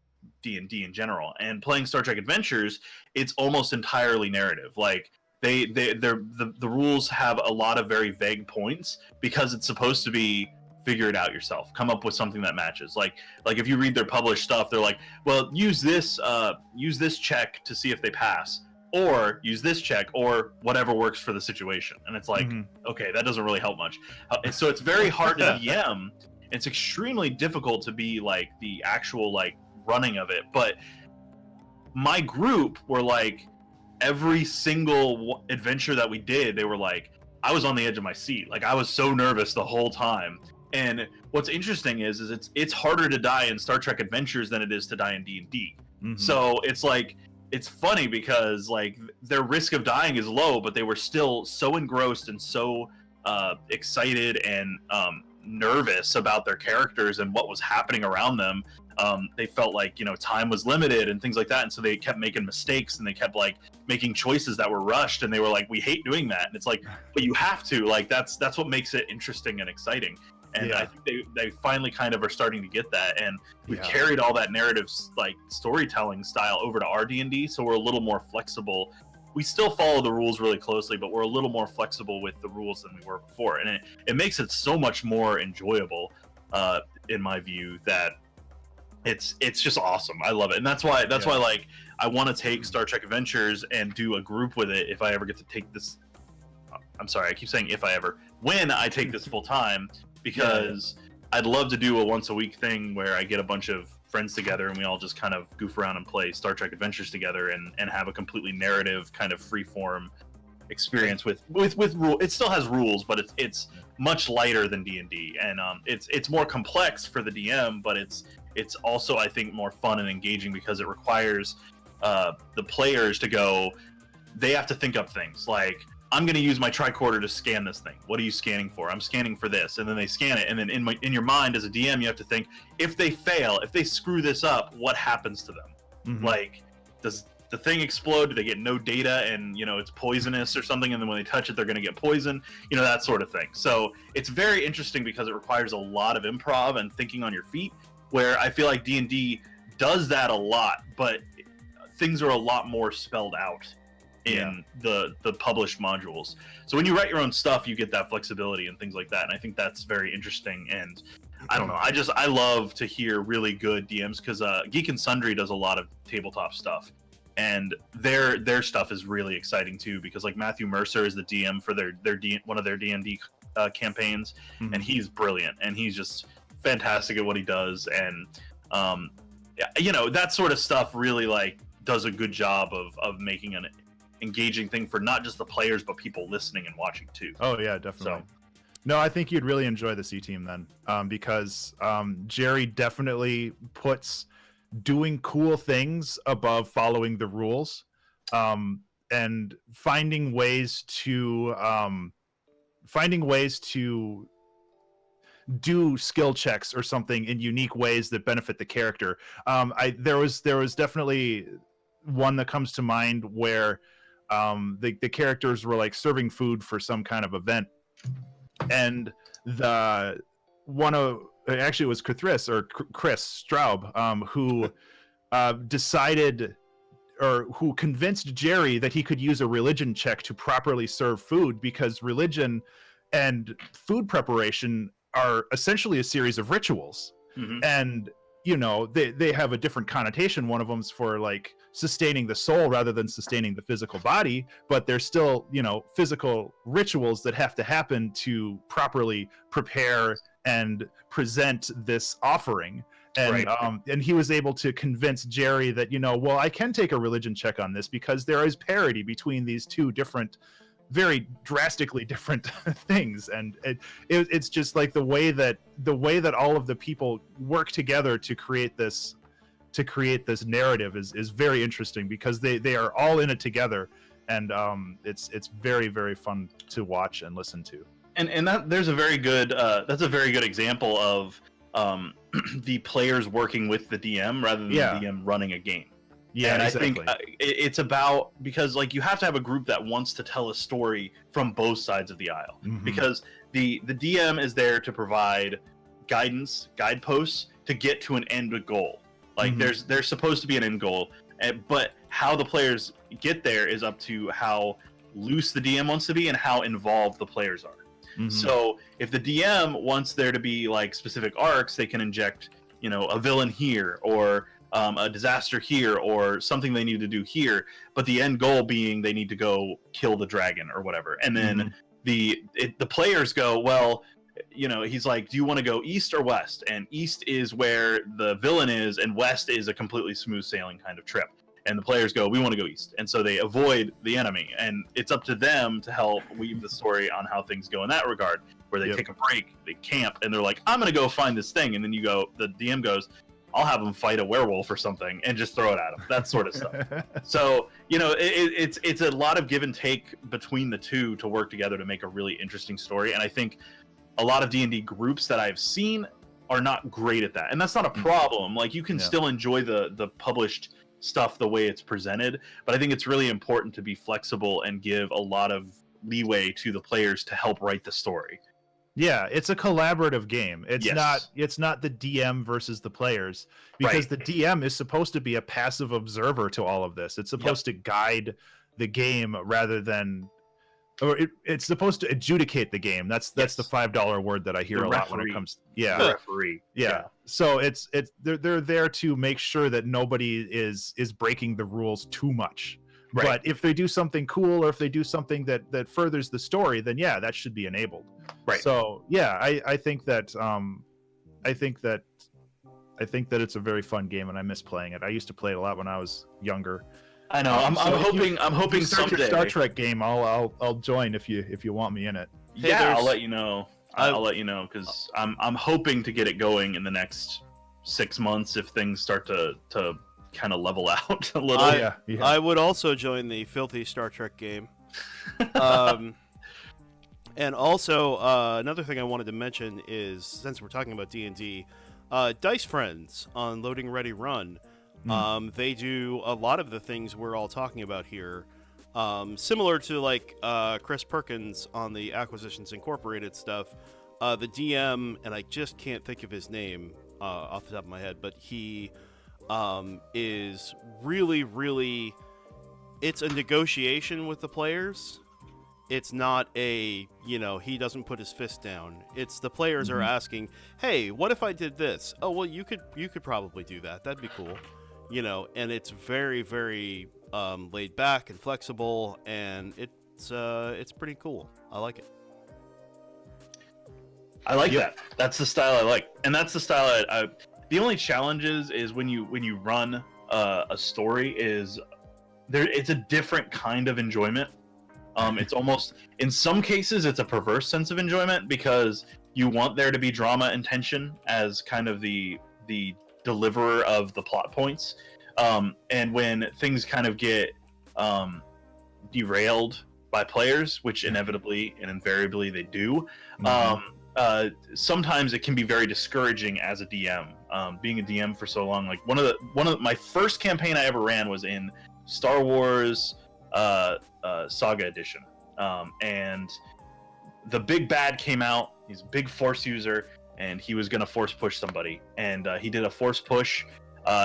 D&D in general. And playing Star Trek Adventures, it's almost entirely narrative. Like the rules have a lot of very vague points because it's supposed to be figure it out yourself, come up with something that matches. Like if you read their published stuff, they're like, well, use this check to see if they pass, or use this check, or whatever works for the situation. And it's like, okay, that doesn't really help much. So it's very hard to DM. It's extremely difficult to be like the actual like running of it. But my group were like, every single adventure that we did, they were like, I was on the edge of my seat. Like I was so nervous the whole time. And what's interesting is it's harder to die in Star Trek Adventures than it is to die in D&D. So it's like, it's funny because like their risk of dying is low, but they were still so engrossed and so excited and nervous about their characters and what was happening around them. They felt like, time was limited and things like that. And so they kept making mistakes, and they kept like making choices that were rushed, and they were like, we hate doing that. And it's like, but you have to, like, that's what makes it interesting and exciting. And I think they finally kind of are starting to get that. And we've carried all that narrative, like storytelling style over to our D&D. So we're a little more flexible. We still follow the rules really closely, but we're a little more flexible with the rules than we were before. And it makes it so much more enjoyable, in my view, that it's just awesome. I love it. And that's why like I want to take Star Trek Adventures and do a group with it if I ever get to take this. I'm sorry, I keep saying if I ever. when I take this full time, because I'd love to do a once a week thing where I get a bunch of friends together and we all just kind of goof around and play Star Trek Adventures together and have a completely narrative kind of freeform experience with rule. It still has rules, but it's much lighter than D&D, and it's more complex for the DM, but it's also, I think, more fun and engaging because it requires the players to go. They have to think up things like, I'm going to use my tricorder to scan this thing. What are you scanning for? I'm scanning for this. And then they scan it. And then in your mind as a DM, you have to think, if they fail, if they screw this up, what happens to them? Mm-hmm. Like, does the thing explode? Do they get no data and, it's poisonous or something? And then when they touch it, they're going to get poisoned, that sort of thing. So it's very interesting because it requires a lot of improv and thinking on your feet, where I feel like D&D does that a lot, but things are a lot more spelled out in the published modules. So when you write your own stuff, you get that flexibility and things like that. And I think that's very interesting. And I don't know, I love to hear really good DMs, because Geek and Sundry does a lot of tabletop stuff, and their stuff is really exciting too, because like Matthew Mercer is the DM for one of their D&D campaigns, and he's brilliant, and he's just fantastic at what he does. And that sort of stuff really like does a good job of making an engaging thing for not just the players but people listening and watching too. Oh yeah, definitely. No, I think you'd really enjoy the C Team then, because Jerry definitely puts doing cool things above following the rules, and finding ways to do skill checks or something in unique ways that benefit the character. There was definitely one that comes to mind where the characters were like serving food for some kind of event, and it was Chris Straub, who decided, or who convinced Jerry that he could use a religion check to properly serve food, because religion and food preparation are essentially a series of rituals. And they have a different connotation. One of them's for like sustaining the soul rather than sustaining the physical body, but there's still physical rituals that have to happen to properly prepare and present this offering. And and he was able to convince Jerry that I can take a religion check on this, because there is parity between these two different, very drastically different things. And it's just like the way that all of the people work together to create this narrative is very interesting, because they are all in it together, and it's very, very fun to watch and listen to. And that's a very good example of the players working with the DM rather than the DM running a game. Yeah, and exactly. I think it's about, because like you have to have a group that wants to tell a story from both sides of the aisle, because the DM is there to provide guideposts to get to an end goal. Like there's supposed to be an end goal, but how the players get there is up to how loose the DM wants to be and how involved the players are. So if the DM wants there to be like specific arcs, they can inject a villain here, or a disaster here, or something they need to do here, but the end goal being they need to go kill the dragon or whatever. And then the players go, well, he's like, do you want to go east or west? And east is where the villain is, and west is a completely smooth sailing kind of trip. And the players go, we want to go east. And so they avoid the enemy, and it's up to them to help weave the story on how things go in that regard, where they take a break, they camp, and they're like, I'm going to go find this thing. And then the DM goes, I'll have them fight a werewolf or something and just throw it at them. That sort of stuff. So, it's a lot of give and take between the two to work together to make a really interesting story. And I think a lot of D&D groups that I've seen are not great at that. And that's not a problem. Like, you can still enjoy the published stuff the way it's presented, but I think it's really important to be flexible and give a lot of leeway to the players to help write the story. Yeah, it's a collaborative game. It's not the DM versus the players, because the DM is supposed to be a passive observer to all of this. It's supposed to guide the game rather than, or it's supposed to adjudicate the game. That's the $5 word that I hear a lot when it comes. The referee. Yeah. So they're there to make sure that nobody is breaking the rules too much. Right. But if they do something cool, or if they do something that furthers the story, then yeah, that should be enabled. Right. So yeah, I think that it's a very fun game, and I miss playing it. I used to play it a lot when I was younger. I know. I'm hoping If you start someday. your Star Trek game, I'll join if you want me in it. Hey, Yeah, there's- I'll let you know. I'll let you know because I'm hoping to get it going in the next 6 months if things start to kind of level out a little. Yeah. I would also join the filthy Star Trek game. And also, another thing I wanted to mention is, since we're talking about D&D, Dice Friends on Loading Ready Run, they do a lot of the things we're all talking about here. Similar to like Chris Perkins on the Acquisitions Incorporated stuff, the DM, and I just can't think of his name off the top of my head, but he is really, really, it's a negotiation with the players. It's not a, he doesn't put his fist down. It's the players are asking, hey, what if I did this? Oh, well, you could probably do that. That'd be cool. And it's very, very laid back and flexible, and it's pretty cool. I like it. I like that. That's the style I like, and that's the style I the only challenge is when you run a story is there. It's a different kind of enjoyment. It's almost, in some cases, it's a perverse sense of enjoyment because you want there to be drama and tension as kind of the deliverer of the plot points. And when things kind of get derailed by players, which inevitably and invariably they do, sometimes it can be very discouraging as a DM. Being a DM for so long, like one of my first campaign I ever ran was in Star Wars Saga Edition, and the big bad came out. He's a big force user, and he was going to force push somebody, and he did a force push,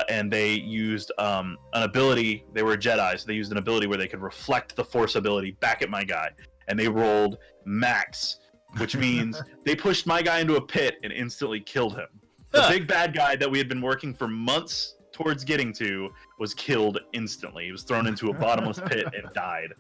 and they used an ability. They were Jedi, so they used an ability where they could reflect the force ability back at my guy, and they rolled max, which means they pushed my guy into a pit and instantly killed him. The big bad guy that we had been working for months towards getting to was killed instantly. He was thrown into a bottomless pit and died.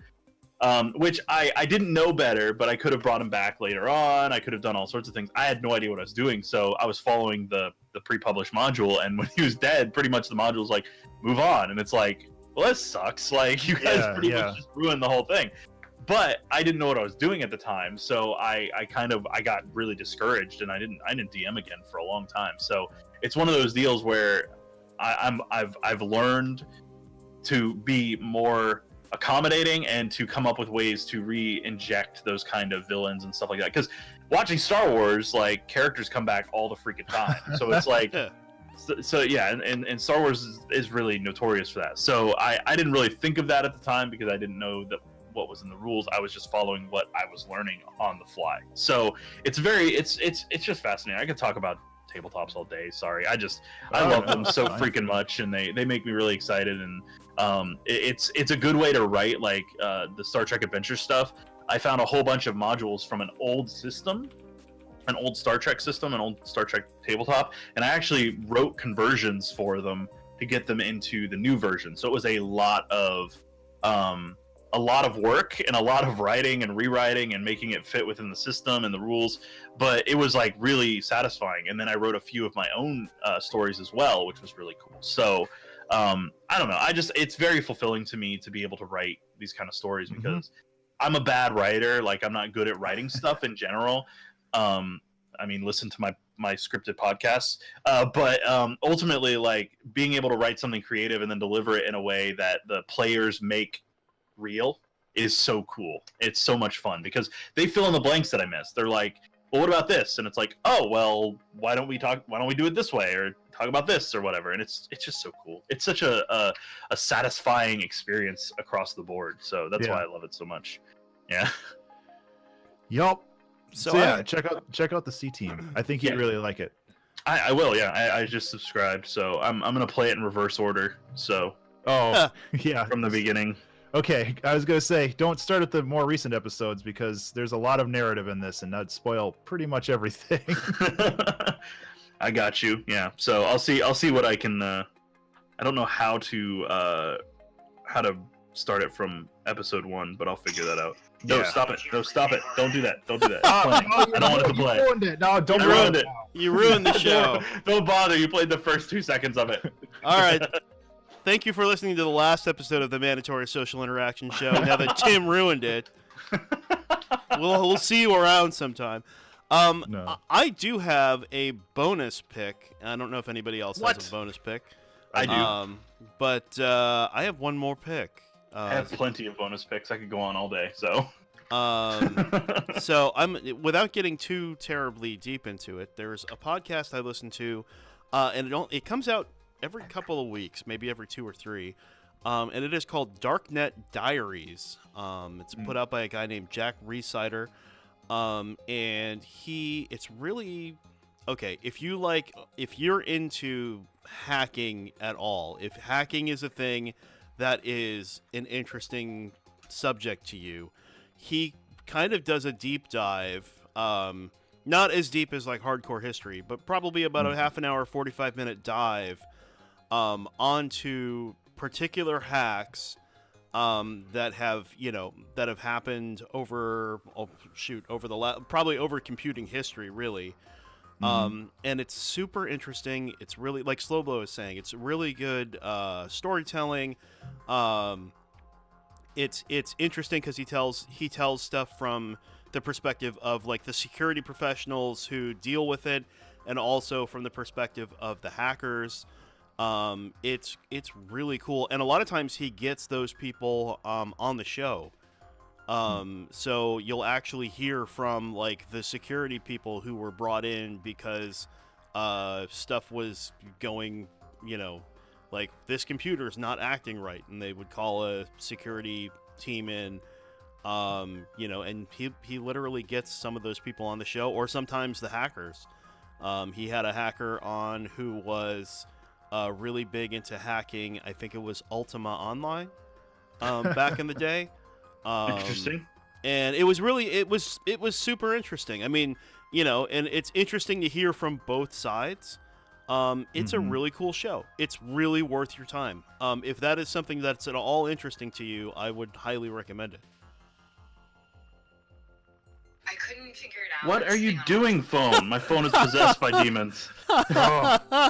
Which I didn't know better, but I could have brought him back later on. I could have done all sorts of things. I had no idea what I was doing, so I was following the pre-published module, and when he was dead, pretty much the module was like, move on. And it's like, well, this sucks. Like, you guys pretty much just ruined the whole thing. But I didn't know what I was doing at the time, so I got really discouraged, and I didn't DM again for a long time. So it's one of those deals where I've learned to be more accommodating and to come up with ways to re-inject those kind of villains and stuff like that. Because watching Star Wars, like, characters come back all the freaking time, so it's like. So yeah, and Star Wars is really notorious for that. So I didn't really think of that at the time because I didn't know that what was in the rules. I was just following what I was learning on the fly. So it's just fascinating. I could talk about tabletops all day. Sorry, I love them so freaking much, and they make me really excited. And it's a good way to write like the Star Trek Adventure stuff. I found a whole bunch of modules from an old system, an old Star Trek system, an old Star Trek tabletop, and I actually wrote conversions for them to get them into the new version. So it was a lot of work and a lot of writing and rewriting and making it fit within the system and the rules, but it was like really satisfying. And then I wrote a few of my own stories as well, which was really cool. So I don't know, it's very fulfilling to me to be able to write these kind of stories because I'm a bad writer. Like, I'm not good at writing stuff in general. I mean, listen to my scripted podcasts, but ultimately, like, being able to write something creative and then deliver it in a way that the players make real is so cool. It's so much fun because they fill in the blanks that I missed. They're like, well, what about this? And it's like, oh, well, why don't we do it this way, or talk about this or whatever? And it's just so cool. It's such a satisfying experience across the board. So that's why I love it so much. Yeah. Yup. So yeah, check out the C Team. I think you'd really like it. I will. Yeah, I just subscribed, so I'm gonna play it in reverse order. So yeah, from the beginning. Okay, I was gonna say, don't start at the more recent episodes because there's a lot of narrative in this, and that'd spoil pretty much everything. I got you. Yeah. So I'll see what I can. I don't know how to start it from episode 1, but I'll figure that out. No, Yeah. stop it. No, stop it. Don't do that. Don't do that. It's playing. I don't want it to play. You ruined it. No, don't I ruin ruined it. it. You ruined the show. Don't bother. You played the first 2 seconds of it. All right. Thank you for listening to the last episode of the Mandatory Social Interaction Show. Now that Tim ruined it, we'll see you around sometime. No. I do have a bonus pick. I don't know if anybody else has a bonus pick. I do. But I have one more pick. I have plenty of bonus picks. I could go on all day. So. So without getting too terribly deep into it, there's a podcast I listen to, and it comes out every couple of weeks, maybe every 2 or 3, and it is called Darknet Diaries. It's put out by a guy named Jack Resider, and it's really okay if you're into hacking at all, if hacking is a thing that is an interesting subject to you. He kind of does a deep dive, not as deep as like hardcore history, but probably about a half an hour, 45-minute dive onto particular hacks that have happened over probably over computing history, really. And it's super interesting. It's really, like Slowblow is saying, it's really good storytelling. It's interesting because he tells stuff from the perspective of like the security professionals who deal with it, and also from the perspective of the hackers. It's really cool, and a lot of times he gets those people on the show. So you'll actually hear from like the security people who were brought in because stuff was going, like this computer's not acting right, and they would call a security team in, and he literally gets some of those people on the show, or sometimes the hackers. He had a hacker on who was really big into hacking. I think it was Ultima Online back in the day. Interesting. And it was super interesting. I mean, and it's interesting to hear from both sides. It's a really cool show. It's really worth your time. If that is something that's at all interesting to you, I would highly recommend it. I couldn't figure it out. What are you doing, phone? My phone is possessed by demons. Oh.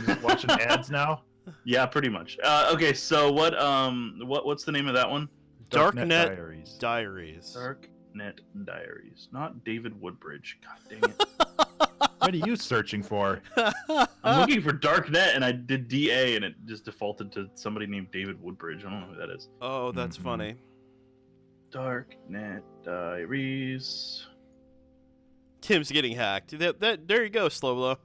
Just watching ads now. Yeah, pretty much. Okay, so what's the name of that one? Darknet Diaries. Darknet Diaries. Not David Woodbridge. God dang it. What are you searching for? I'm looking for Darknet, and I did DA, and it just defaulted to somebody named David Woodbridge. I don't know who that is. Oh, that's funny. Darknet Diaries. Tim's getting hacked. There you go, Slowblow.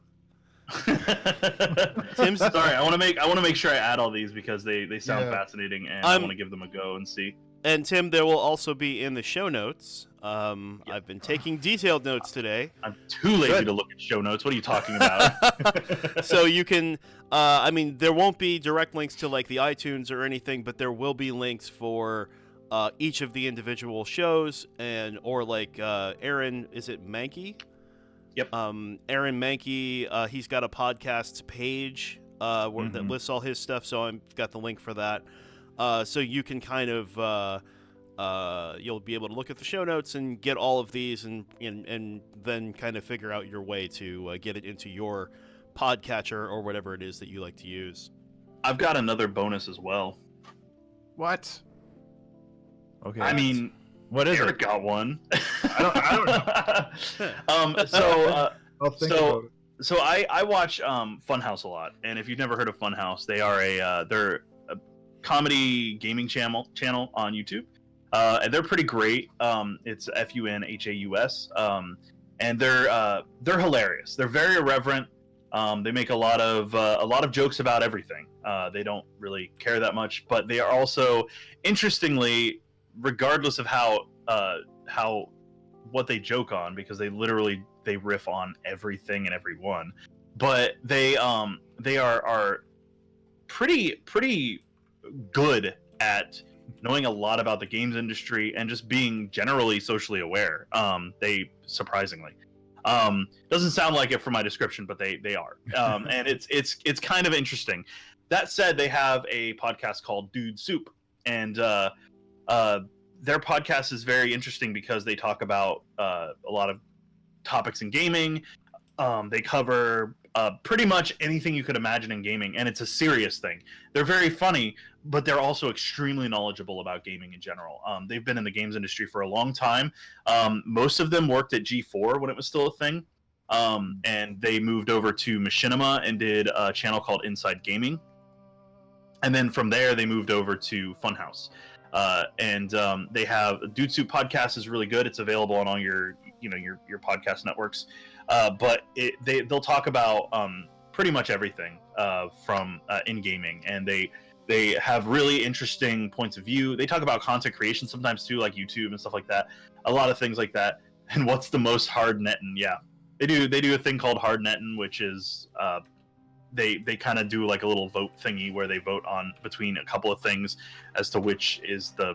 Tim's sorry. I want to make sure I add all these because they sound fascinating, and I want to give them a go and see. And Tim, there will also be in the show notes. I've been taking detailed notes today. I'm too lazy to look at show notes. What are you talking about? So you can, there won't be direct links to like the iTunes or anything, but there will be links for each of the individual shows, or like Aaron, is it Mankey? Yep. Aaron Mankey, he's got a podcasts page that lists all his stuff, so I've got the link for that. So you can kind of you'll be able to look at the show notes and get all of these, and then kind of figure out your way to get it into your podcatcher or whatever it is that you like to use. I've got another bonus as well. What? Okay. I mean, what is Eric it? got one. I don't know. So I watch Funhouse a lot, and if you've never heard of Funhouse, they're a comedy gaming channel on YouTube, and they're pretty great. It's FUNHAUS, and they're hilarious. They're very irreverent. They make a lot of jokes about everything. They don't really care that much, but they are also, interestingly, regardless of how what they joke on, because they riff on everything and everyone, but they are pretty good at knowing a lot about the games industry and just being generally socially aware. They surprisingly doesn't sound like it from my description, but they are, and it's kind of interesting. That said, they have a podcast called Dude Soup, and their podcast is very interesting because they talk about a lot of topics in gaming. They cover pretty much anything you could imagine in gaming, and it's a serious thing. They're very funny, but they're also extremely knowledgeable about gaming in general. They've been in the games industry for a long time. Most of them worked at G4 when it was still a thing, and they moved over to Machinima and did a channel called Inside Gaming. And then from there, they moved over to Funhouse. And they have Dude Soup podcast is really good. It's available on all your podcast networks. But they'll talk about pretty much everything from in gaming, and they have really interesting points of view. They talk about content creation sometimes too, like YouTube and stuff like that. A lot of things like that. And what's the most hard netting? Yeah, they do a thing called hard netting, which is they kind of do like a little vote thingy where they vote on between a couple of things as to which is the,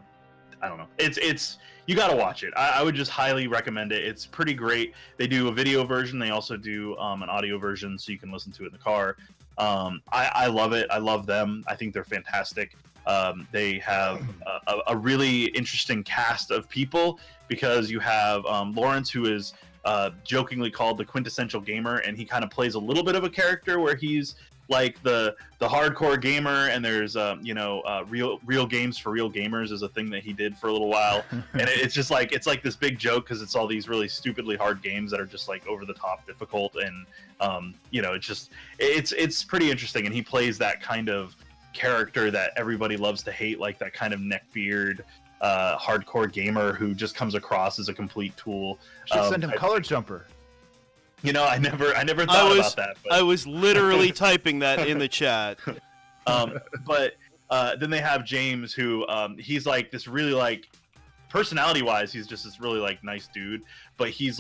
I don't know. It's you got to watch it. I would just highly recommend it. It's pretty great. They do a video version. They also do an audio version, so you can listen to it in the car. I love it. I love them. I think they're fantastic. They have a really interesting cast of people because you have Lawrence, who is jokingly called the quintessential gamer, and he kind of plays a little bit of a character where he's like the hardcore gamer, and there's real games for real gamers is a thing that he did for a little while, and it's like this big joke because it's all these really stupidly hard games that are just like over the top difficult, and it's pretty interesting, and he plays that kind of character that everybody loves to hate, like that kind of neckbeard hardcore gamer who just comes across as a complete tool. Should send him Color Jumper. I never thought about that. But... I was literally typing that in the chat. But then they have James, who he's like this really like personality-wise, he's just this really like nice dude. But he's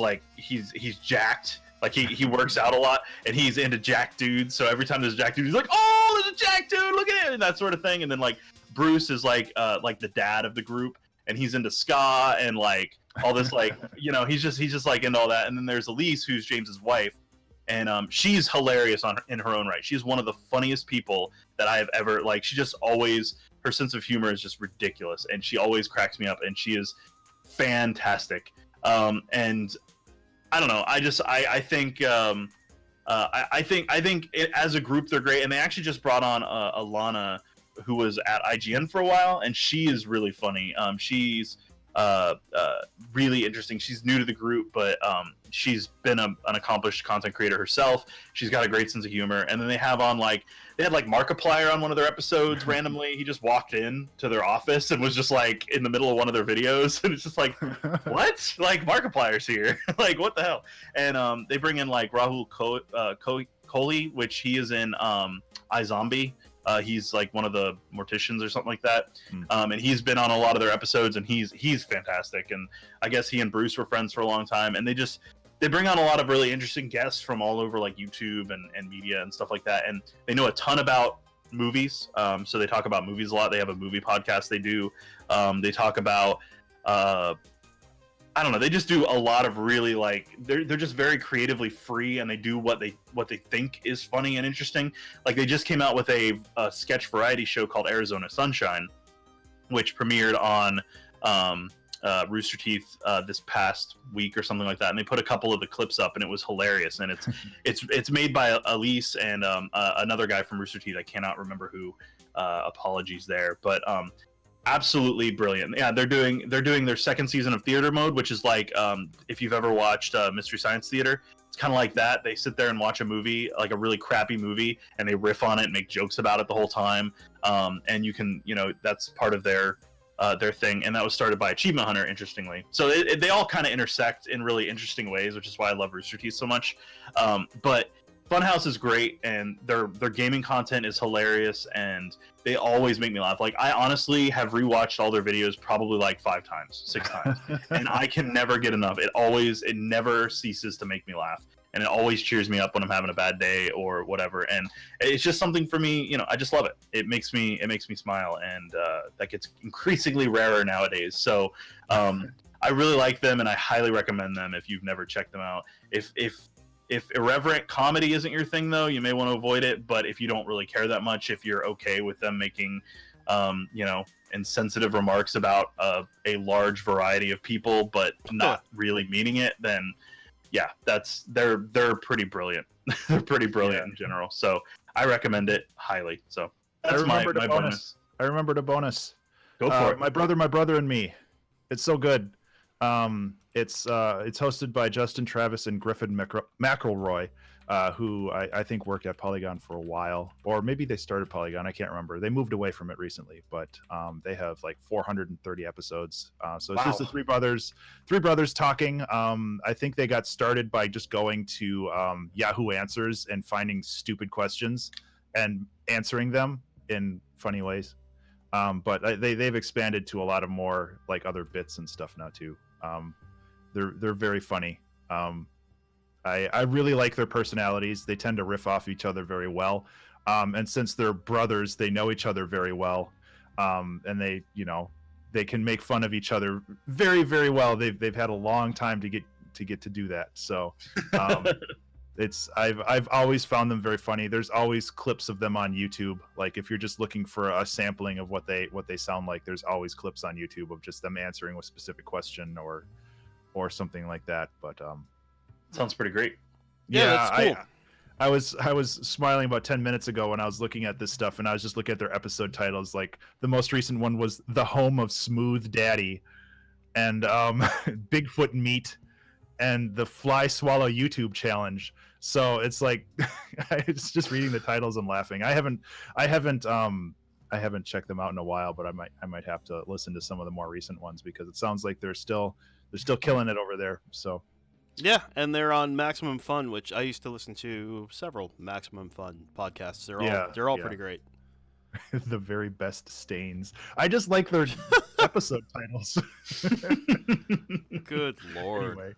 jacked. Like he works out a lot, and he's into jack dudes. So every time there's a jack dude, he's like, "Oh, there's a jack dude! Look at it!" and that sort of thing. And then like Bruce is like the dad of the group, and he's into ska and like all this like he's just like into all that. And then there's Elise, who's James's wife, and she's hilarious in her own right. She's one of the funniest people that I have ever like. She just always, her sense of humor is just ridiculous, and she always cracks me up, and she is fantastic. And I don't know. I think as a group they're great, and they actually just brought on Alana, who was at IGN for a while, and she is really funny. She's really interesting. She's new to the group, but she's been an accomplished content creator herself. She's got a great sense of humor. And then they had Markiplier on one of their episodes randomly. He just walked in to their office and was just like in the middle of one of their videos, and it's just like, what? Like Markiplier's here? Like what the hell? And they bring in like Rahul Kohli, which he is in iZombie. He's like one of the morticians or something like that, and he's been on a lot of their episodes, and he's fantastic. And I guess he and Bruce were friends for a long time, and they bring on a lot of really interesting guests from all over like YouTube and media and stuff like that, and they know a ton about movies. So they talk about movies a lot. They have a movie podcast they do. They talk about I don't know. They just do a lot of really like they're just very creatively free, and they do what they think is funny and interesting. Like they just came out with a sketch variety show called Arizona Sunshine, which premiered on Rooster Teeth this past week or something like that. And they put a couple of the clips up, and it was hilarious. And it's made by Elise and another guy from Rooster Teeth. I cannot remember who. Apologies there, but absolutely brilliant. Yeah, they're doing their second season of Theater Mode, which is like if you've ever watched Mystery Science Theater, it's kind of like that. They sit there and watch a movie, like a really crappy movie, and they riff on it and make jokes about it the whole time. And you can, that's part of their thing, and that was started by Achievement Hunter, interestingly. So they all kind of intersect in really interesting ways, which is why I love Rooster Teeth so much. But Funhouse is great, and their gaming content is hilarious, and they always make me laugh. Like I honestly have rewatched all their videos probably like 5 times, 6 times, and I can never get enough. It never ceases to make me laugh, and it always cheers me up when I'm having a bad day or whatever. And it's just something for me, I just love it. It makes me smile, and that gets increasingly rarer nowadays. So I really like them, and I highly recommend them if you've never checked them out. If irreverent comedy isn't your thing, though, you may want to avoid it. But if you don't really care that much, if you're okay with them making insensitive remarks about a large variety of people, but not really meaning it, then yeah, they're pretty brilliant. They're pretty brilliant in general. So I recommend it highly. So that's my bonus. I remembered a bonus. Go for it. My brother and me. It's so good. It's hosted by Justin Travis and Griffin McElroy, who I think worked at Polygon for a while, or maybe they started Polygon. I can't remember. They moved away from it recently, but they have like 430 episodes. So it's just the three brothers talking. I think they got started by just going to Yahoo Answers and finding stupid questions and answering them in funny ways. But they've expanded to a lot of more like other bits and stuff now too. They're very funny. I really like their personalities. They tend to riff off each other very well. And since they're brothers, they know each other very well. And they can make fun of each other very, very well. They've had a long time to get to do that. So I've always found them very funny. There's always clips of them on YouTube. Like if you're just looking for a sampling of what they sound like, there's always clips on YouTube of just them answering a specific question or something like that. But sounds pretty great. Yeah, that's cool. I was smiling about 10 minutes ago when I was looking at this stuff, and I was just looking at their episode titles. Like the most recent one was "The Home of Smooth Daddy," and Bigfoot Meat, and the Fly Swallow YouTube Challenge. So it's like it's just reading the titles and laughing. I haven't checked them out in a while, but I might have to listen to some of the more recent ones because it sounds like they're still killing it over there. So yeah, and they're on Maximum Fun, which I used to listen to several Maximum Fun podcasts. They're all pretty great. The very best stains. I just like their episode titles. Good Lord. Anyway.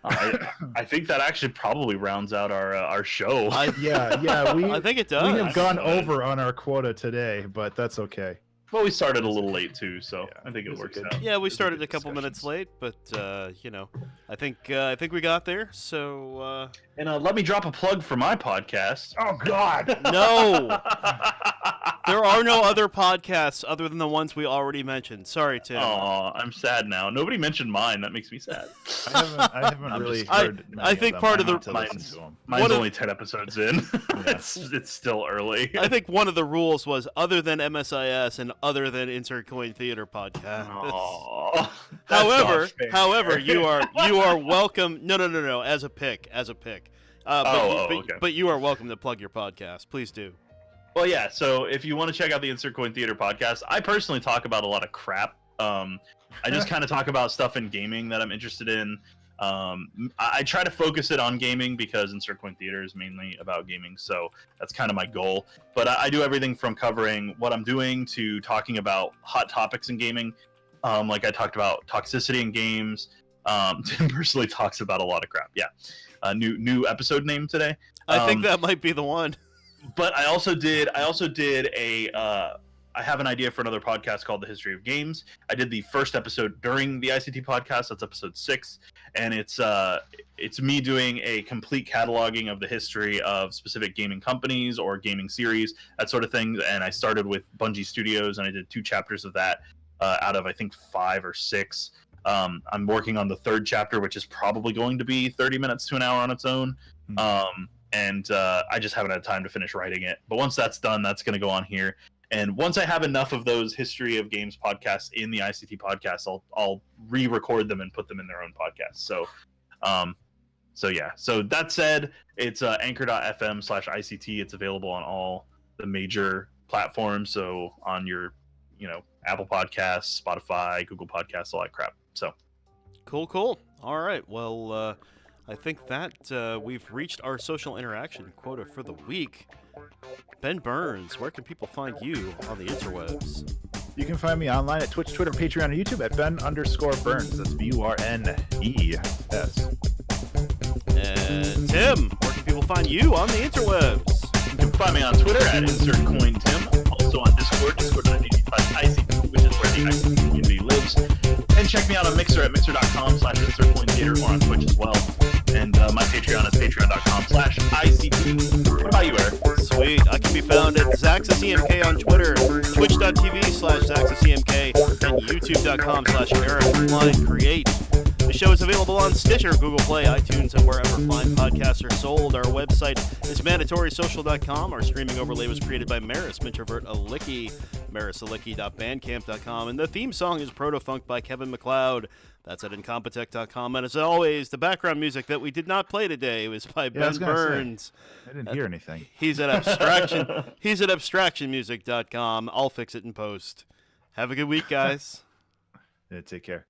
I think that actually probably rounds out our show. Yeah. I think it does. We have gone over on our quota today, but that's okay. Well, we started a little late too, so Yeah, I think it works good. out. Yeah, we started a couple minutes late, but I think we got there. So And let me drop a plug for my podcast. Oh God! no, there are no other podcasts other than the ones we already mentioned. Sorry, Tim. Oh, I'm sad now. Nobody mentioned mine. That makes me sad. I haven't really heard. I think part of the mine's only 10 episodes in. It's still early. I think one of the rules was other than MSIS and other than Insert Coin Theater podcast. Oh, However, you are welcome. No. As a pick. Okay. But you are welcome to plug your podcast. Please do. Well, yeah. So if you want to check out the Insert Coin Theater podcast, I personally talk about a lot of crap. I just kind of talk about stuff in gaming that I'm interested in. I try to focus it on gaming because Insert Coin Theater is mainly about gaming, so that's kind of my goal. But I do everything from covering what I'm doing to talking about hot topics in gaming. Like I talked about toxicity in games. Tim personally talks about a lot of crap. Yeah, new episode name today. I think that might be the one. But I also did I have an idea for another podcast called The History of Games. I did the first episode during the ICT podcast. That's episode 6, and it's me doing a complete cataloging of the history of specific gaming companies or gaming series, that sort of thing. And I started with Bungie Studios, and I did 2 chapters of that out of I think 5 or 6. I'm working on the 3rd chapter, which is probably going to be 30 minutes to an hour on its own. And I just haven't had time to finish writing it. But once that's done, that's going to go on here. And once I have enough of those History of Games podcasts in the ICT podcast, I'll re-record them and put them in their own podcast. So yeah. So that said, it's anchor.fm/ICT. It's available on all the major platforms. So on your, Apple Podcasts, Spotify, Google Podcasts, all that crap. So Cool. All right. Well, I think that we've reached our social interaction quota for the week. Ben Burns, where can people find you on the interwebs? You can find me online at Twitch, Twitter, Patreon, and YouTube at Ben_Burns. That's BURNES. And Tim, where can people find you on the interwebs? you can find me on Twitter at InsertCoinTim. Also on Discord, Discord.gg/ICT, which is where the ICT community lives. And check me out on Mixer at Mixer.com/InsertCoinTheater, or on Twitch as well. And my Patreon is Patreon.com/ICT. What about you, Eric? Sweet. I can be found at ZaxaCMK on Twitter, twitch.tv/ZaxaCMK, and youtube.com/EricKleinCreate. The show is available on Stitcher, Google Play, iTunes, and wherever fine podcasts are sold. Our website is MandatorySocial.com. Our streaming overlay was created by MIntrovrt Alicke, marisalicke.bandcamp.com. And the theme song is Protofunk by Kevin Macleod. That's at Incompetech.com. And as always, the background music that we did not play today was by Ben Burns. I didn't hear anything. He's at Abstraction. He's at abstractionmusic.com. I'll fix it in post. Have a good week, guys. Yeah, take care.